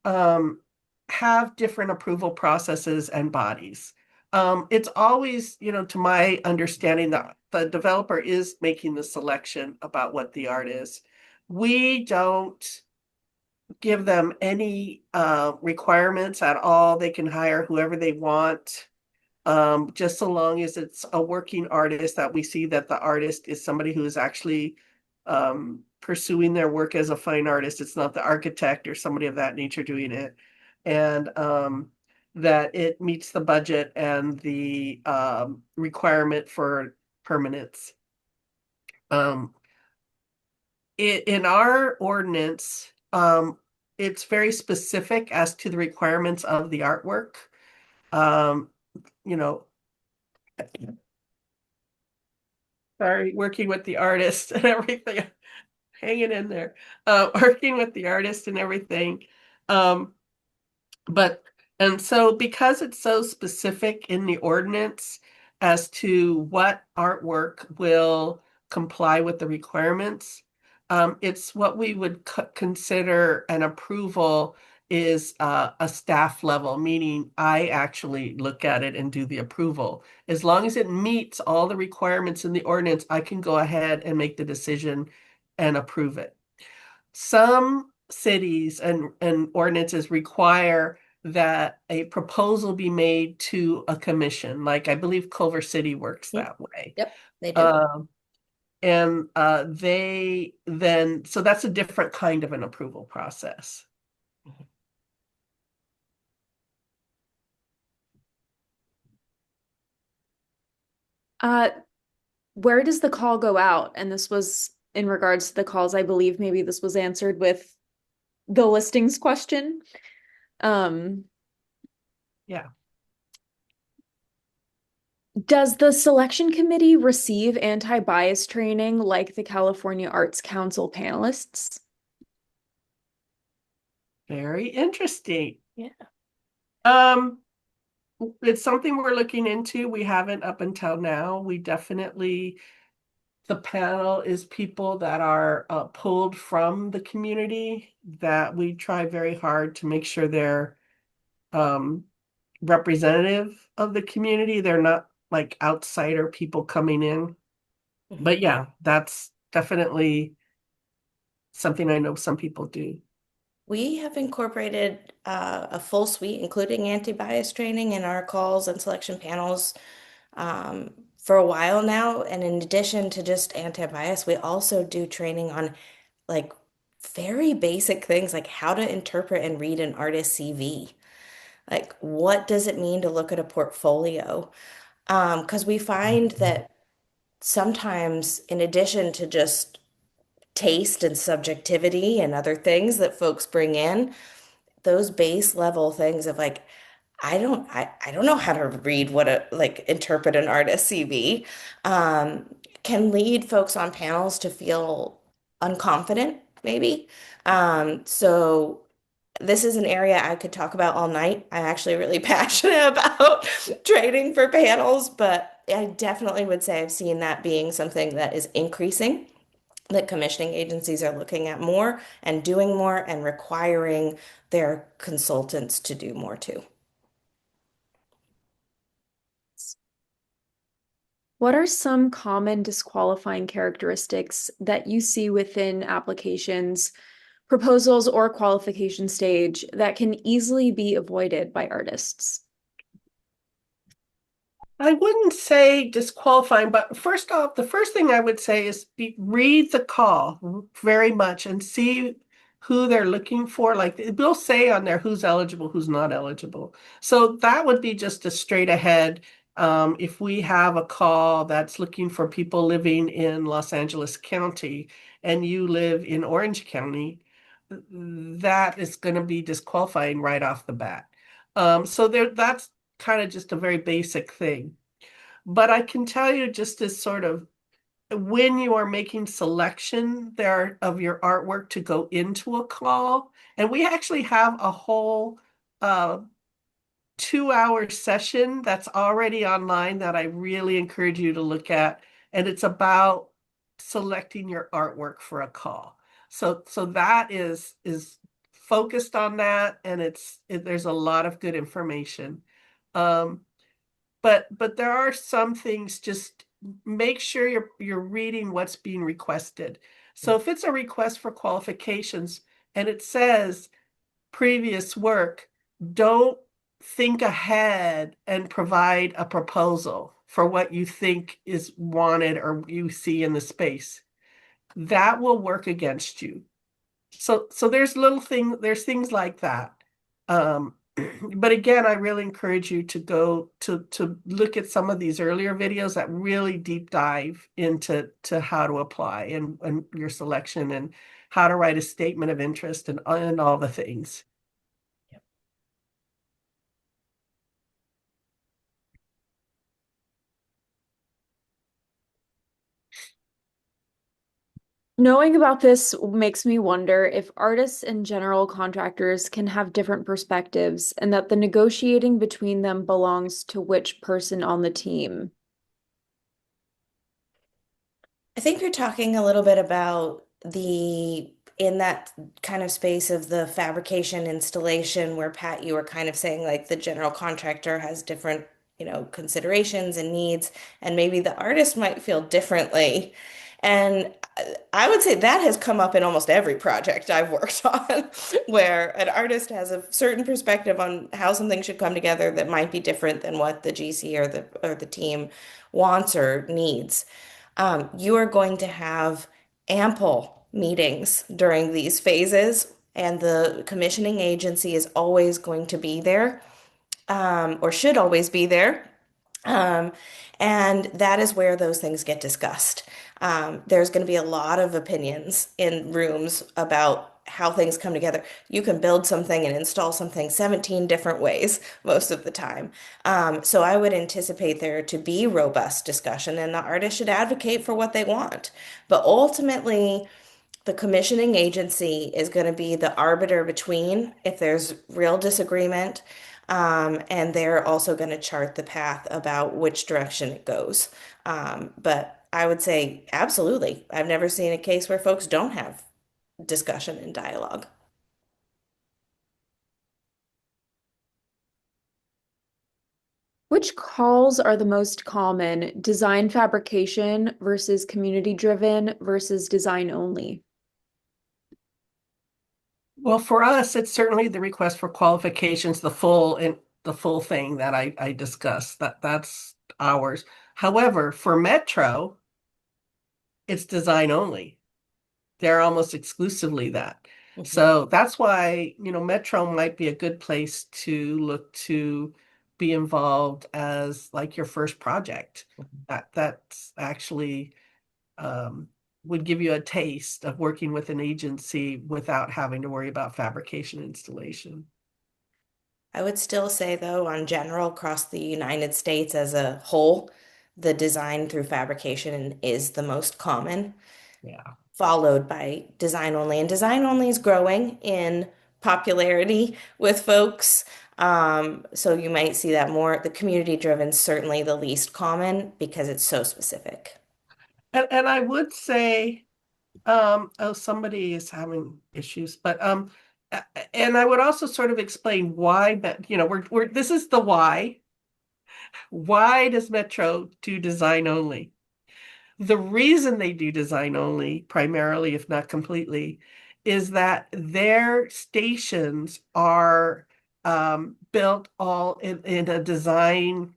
um, have different approval processes and bodies. It's always, to my understanding, that the developer is making the selection about what the art is. We don't give them any requirements at all. They can hire whoever they want, just so long as it's a working artist that we see that the artist is somebody who is actually pursuing their work as a fine artist. It's not the architect or somebody of that nature doing it. And that it meets the budget and the requirement for permanence. Um, in our ordinance, it's very specific as to the requirements of the artwork. Um, you know, sorry, working with the artist and everything, hanging in there, working with the artist and everything. Um, But, and so because it's so specific in the ordinance as to what artwork will comply with the requirements, it's what we would consider an approval is a staff level, meaning I actually look at it and do the approval. As long as it meets all the requirements in the ordinance, I can go ahead and make the decision and approve it. Some cities and ordinances require that a proposal be made to a commission, like I believe Culver City works Mm, that way. yep, they do. Um, and they then, so that's a different kind of an approval process. Uh, where does the call go out? And this was in regards to the calls, I believe maybe this was answered with the listings question. Um, Yeah, does the selection committee receive anti-bias training like the California Arts Council panelists? very interesting. Yeah. Um, it's something we're looking into. We haven't up until now. We definitely the panel is people that are pulled from the community that we try very hard to make sure they're um, representative of the community. They're not like outsider people coming in. Mhm. But yeah, that's definitely something I know some people do. We have incorporated a full suite, including anti-bias training in our calls and selection panels for a while now. And in addition to just anti-bias, we also do training on like very basic things like how to interpret and read an artist's CV. Like, what does it mean to look at a portfolio? Because we find that sometimes, in addition to just taste and subjectivity and other things that folks bring in, those base level things of like, I don't know how to read what a like interpret an artist CV, um, can lead folks on panels to feel unconfident, maybe. So this is an area I could talk about all night. I'm actually really passionate about training for panels, but I definitely would say I've seen that being something that is increasing, that commissioning agencies are looking at more and doing more and requiring their consultants to do more too. What are some common disqualifying characteristics that you see within applications, proposals, or qualification stage that can easily be avoided by artists? I wouldn't say disqualifying, but first off, the first thing I would say is read the call very much and see who they're looking for. Like it will say on there who's eligible, who's not eligible. So that would be just a straight ahead. If we have a call that's looking for people living in Los Angeles County and you live in Orange County, that is going to be disqualifying right off the bat. So that's kind of just a very basic thing. But I can tell you just as sort of when you are making selection there of your artwork to go into a call, and we actually have a whole 2 hour session that's already online that I really encourage you to look at. And it's about selecting your artwork for a call. So that is focused on that, and there's a lot of good information. Um, but there are some things, just make sure you're reading what's being requested. So if it's a request for qualifications and it says previous work, don't think ahead and provide a proposal for what you think is wanted or you see in the space. That will work against you. So there's things like that. Um, but again, I really encourage you to go to look at some of these earlier videos that really deep dive into how to apply and your selection and how to write a statement of interest and all the things. Knowing about this makes me wonder if artists and general contractors can have different perspectives and that the negotiating between them belongs to which person on the team. I think you're talking a little bit about in that kind of space of the fabrication installation where Pat, you were kind of saying like the general contractor has different, considerations and needs, and maybe the artist might feel differently. And I would say that has come up in almost every project I've worked on, where an artist has a certain perspective on how something should come together that might be different than what the GC or the team wants or needs. You are going to have ample meetings during these phases, and the commissioning agency is always going to be there, or should always be there. Um, and that is where those things get discussed. There's going to be a lot of opinions in rooms about how things come together. You can build something and install something 17 different ways most of the time. So I would anticipate there to be robust discussion, and the artist should advocate for what they want. But ultimately, the commissioning agency is going to be the arbiter between if there's real disagreement, and they're also going to chart the path about which direction it goes. But I would say absolutely. I've never seen a case where folks don't have discussion and dialogue. Which calls are the most common? Design fabrication versus community driven versus design only? Well, for us, it's certainly the request for qualifications, the full thing that I discussed. That's ours. However, for Metro, it's design only. They're almost exclusively that. Mhm. So that's why, Metro might be a good place to look to be involved as like your first project. That's actually um, would give you a taste of working with an agency without having to worry about fabrication installation. I would still say, though, on general, across the United States as a whole, the design through fabrication is the most common, Yeah. followed by design only. And design only is growing in popularity with folks. So you might see that more. The community driven, certainly the least common because it's so specific. And I would say, oh, somebody is having issues, but and I would also sort of explain why, but we're this is the why. Why does Metro do design only? The reason they do design only, primarily, if not completely, is that their stations are built all in a design.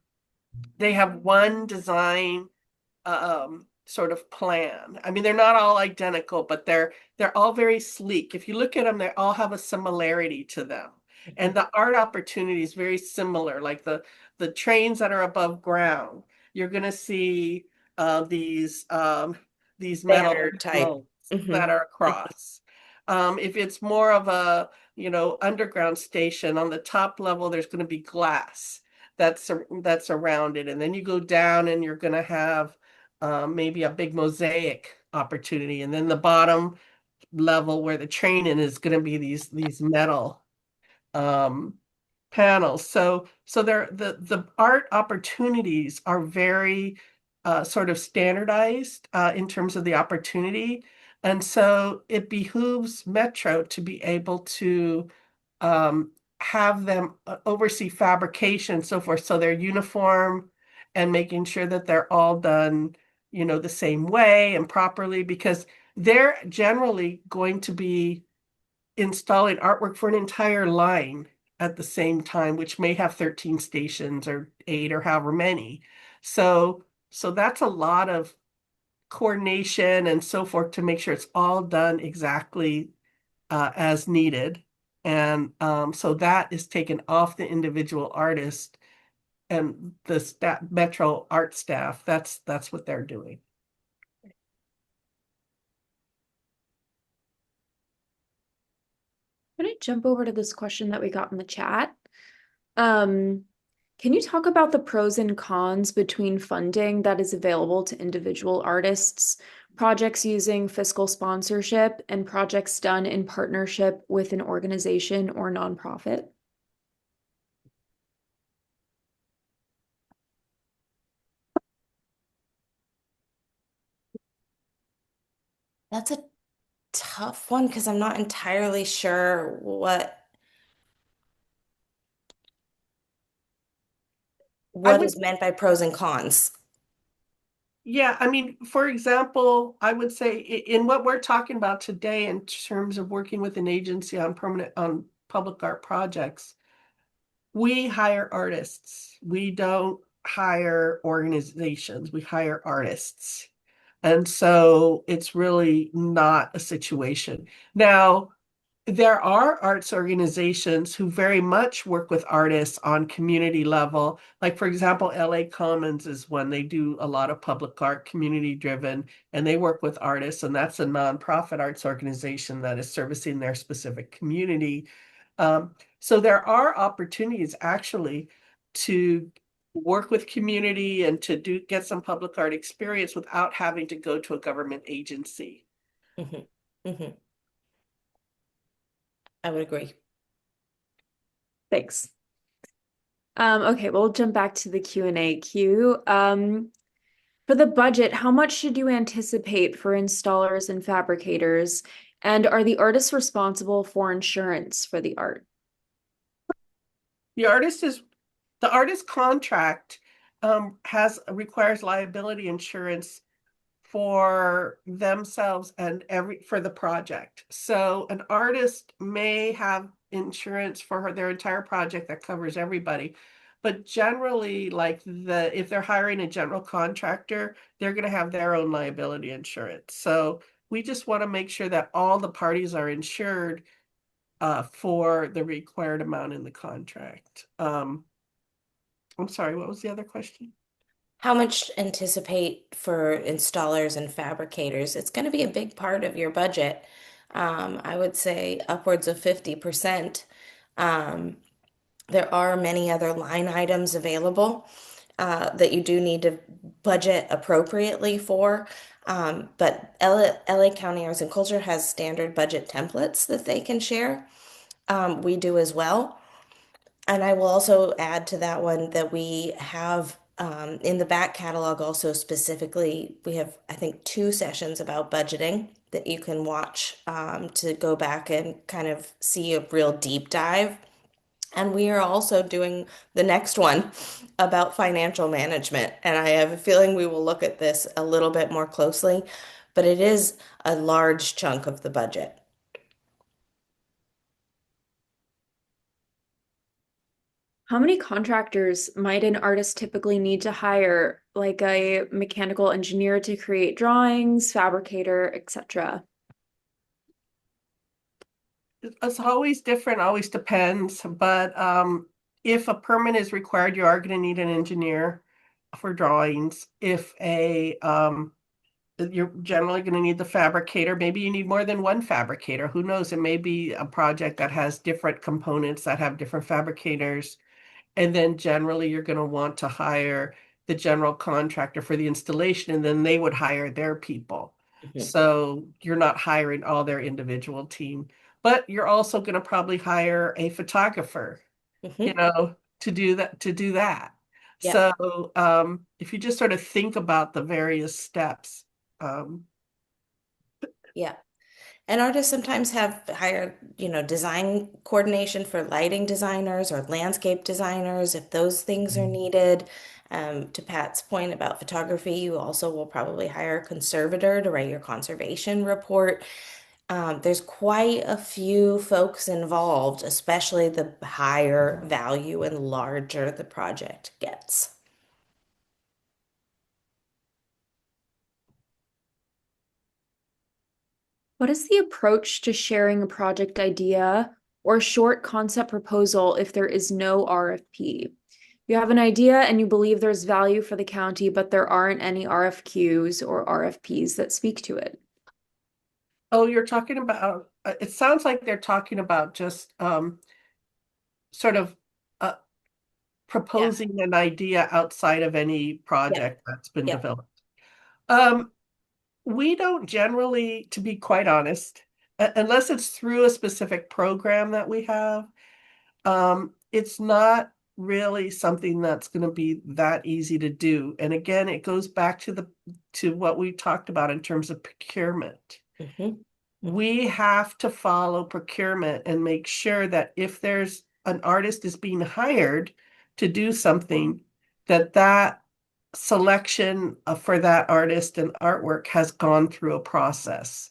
They have one design sort of plan. I mean, they're not all identical, but they're all very sleek. If you look at them, they all have a similarity to them. And the art opportunity is very similar, like the trains that are above ground. You're going to see these metal Banner type. panels Hmm. that are across. If it's more of a, underground station, on the top level, there's going to be glass that's around it. And then you go down and you're going to have maybe a big mosaic opportunity. And then the bottom level where the training is going to be these metal um, panels. So the art opportunities are very sort of standardized in terms of the opportunity. And so it behooves Metro to be able to have them oversee fabrication and so forth. So they're uniform and making sure that they're all done, the same way and properly, because they're generally going to be installing artwork for an entire line at the same time, which may have 13 stations or 8 or however many. So that's a lot of coordination and so forth to make sure it's all done exactly as needed. And so that is taken off the individual artist and the Metro art staff. That's what they're doing. I'm going to jump over to this question that we got in the chat. Um, can you talk about the pros and cons between funding that is available to individual artists, projects using fiscal sponsorship, and projects done in partnership with an organization or nonprofit? That's a tough one because I'm not entirely sure I what would is meant by pros and cons. Yeah, I mean, for example, I would say in what we're talking about today in terms of working with an agency on public art projects, we hire artists. We don't hire organizations. We hire artists. And so it's really not a situation. Now, there are arts organizations who very much work with artists on community level. Like, for example, LA Commons is one. They do a lot of public art, community driven, and they work with artists. And that's a nonprofit arts organization that is servicing their specific community. So there are opportunities actually to work with community and to get some public art experience without having to go to a government agency. Hmm. Hmm. I would agree. Thanks. Okay, we'll jump back to the Q&A queue. For the budget, how much should you anticipate for installers and fabricators? And are the artists responsible for insurance for the art? The artist is the artist contract has requires liability insurance for themselves and for the project. So an artist may have insurance for their entire project that covers everybody. But generally, like if they're hiring a general contractor, they're going to have their own liability insurance. So we just want to make sure that all the parties are insured for the required amount in the contract. I'm sorry, what was the other question? How much anticipate for installers and fabricators? It's going to be a big part of your budget. I would say upwards of 50%. Um, there are many other line items available that you do need to budget appropriately for. But LA County Arts and Culture has standard budget templates that they can share. We do as well. And I will also add to that one that we have in the back catalog also specifically, we have, I think, two sessions about budgeting that you can watch to go back and kind of see a real deep dive. And we are also doing the next one about financial management. And I have a feeling we will look at this a little bit more closely, but it is a large chunk of the budget. How many contractors might an artist typically need to hire, like a mechanical engineer to create drawings, fabricator, etc.? It's always different, always depends, but if a permit is required, you are going to need an engineer for drawings. If you're generally going to need the fabricator. Maybe you need more than one fabricator. Who knows? It may be a project that has different components that have different fabricators. And then generally you're going to want to hire the general contractor for the installation, and then they would hire their people. Mhm. So you're not hiring all their individual team, but you're also going to probably hire a photographer, Mhm. to do that. Yep. So if you just sort of think about the various steps, um, Yeah. And artists sometimes have higher, design coordination for lighting designers or landscape designers if those things are needed. To Pat's point about photography, you also will probably hire a conservator to write your conservation report. There's quite a few folks involved, especially the higher value and larger the project gets. What is the approach to sharing a project idea or short concept proposal if there is no RFP? You have an idea and you believe there's value for the county, but there aren't any RFQs or RFPs that speak to it. oh, you're talking about, it sounds like they're talking about just sort of uh, Yeah. proposing an idea outside of any Yep. project that's been Yep. developed. Um, we don't generally, to be quite honest, unless it's through a specific program that we have, it's not really something that's going to be that easy to do. And again, it goes back to what we talked about in terms of procurement. Hmm. We have to follow procurement and make sure that if there's an artist is being hired to do something, that selection for that artist and artwork has gone through a process.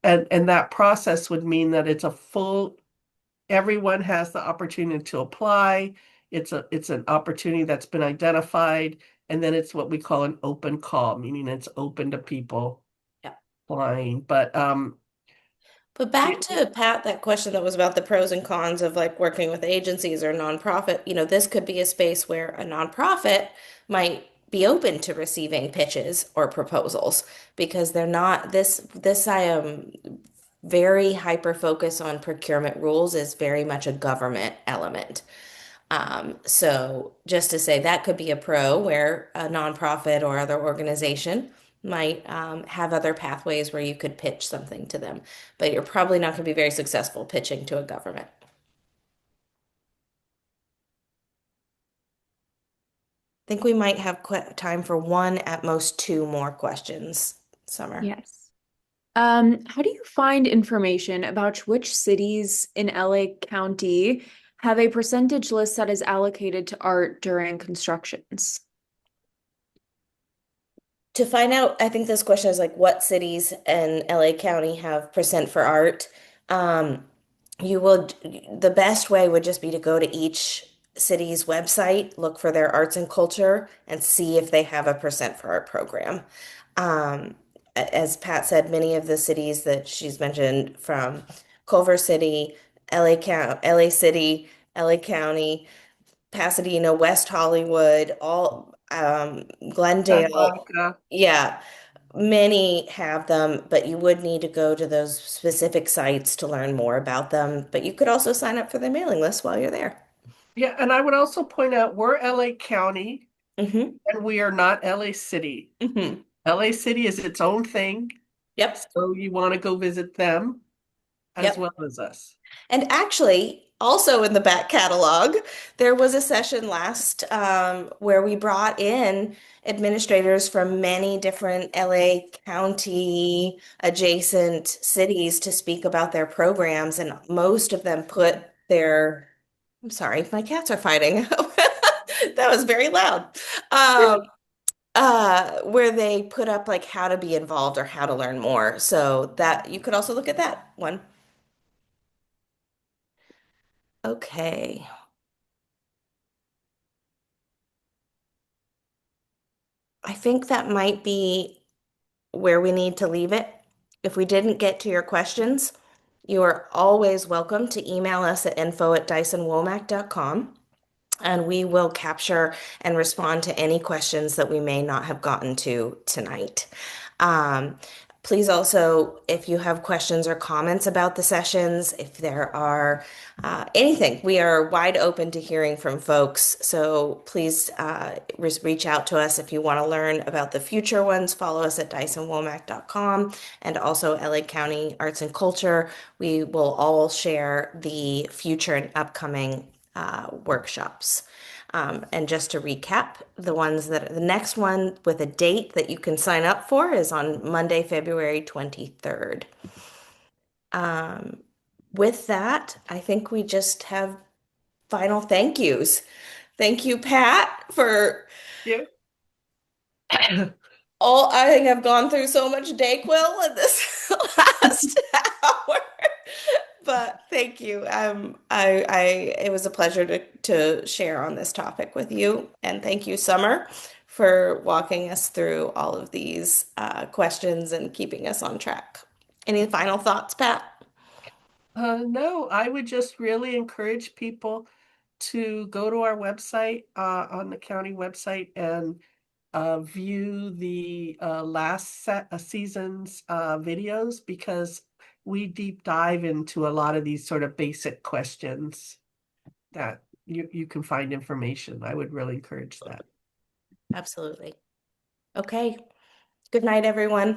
And that process would mean that it's a full, everyone has the opportunity to apply. It's an opportunity that's been identified, and then it's what we call an open call, meaning it's open to people Yep. applying. But But back it, to Pat, that question that was about the pros and cons of like working with agencies or nonprofit, this could be a space where a nonprofit might be open to receiving pitches or proposals because they're not this I am very hyper focus on procurement rules is very much a government element. So just to say that could be a pro where a nonprofit or other organization might have other pathways where you could pitch something to them, but you're probably not going to be very successful pitching to a government. I think we might have time for one, at most two more questions, Summer. Yes. How do you find information about which cities in LA County have a percentage list that is allocated to art during constructions? To find out, I think this question is like what cities in LA County have percent for art. Um, you will, the best way would just be to go to each city's website, look for their arts and culture, and see if they have a percent for art program. Um, as Pat said, many of the cities that she's mentioned from Culver City, LA City, LA County, Pasadena, West Hollywood, all Santa Glendale. Monica. Yeah, many have them, but you would need to go to those specific sites to learn more about them. But you could also sign up for the mailing list while you're there. Yeah, and I would also point out we're LA County Hmm. and we are not LA City. Hmm. LA City is its own thing, Yep. so you want to go visit them as Yep. well as us. And actually, also in the back catalog, there was a session last where we brought in administrators from many different LA County adjacent cities to speak about their programs, and most of them put their, I'm sorry, my cats are fighting. That was very loud. Um, where they put up like how to be involved or how to learn more. So that you could also look at that one. Okay. I think that might be where we need to leave it. If we didn't get to your questions, you are always welcome to email us at info@dysonwomack.com, and we will capture and respond to any questions that we may not have gotten to tonight. Um, Please also, if you have questions or comments about the sessions, if there are anything, we are wide open to hearing from folks. So please reach out to us if you want to learn about the future ones. Follow us at dysonwomack.com and also LA County Arts and Culture. We will all share the future and upcoming workshops. And just to recap, the next one with a date that you can sign up for is on Monday, February 23rd. Um, with that, I think we just have final thank yous. Thank you, Pat, for Yeah. all. I think I've gone through so much Dayquil in this last hour. But thank you. It was a pleasure to share on this topic with you. And thank you, Summer, for walking us through all of these questions and keeping us on track. Any final thoughts, Pat? No, I would just really encourage people to go to our website, on the county website, and view the last season's videos, because we deep dive into a lot of these sort of basic questions that you can find information. I would really encourage that. Absolutely. Okay. Good night, everyone.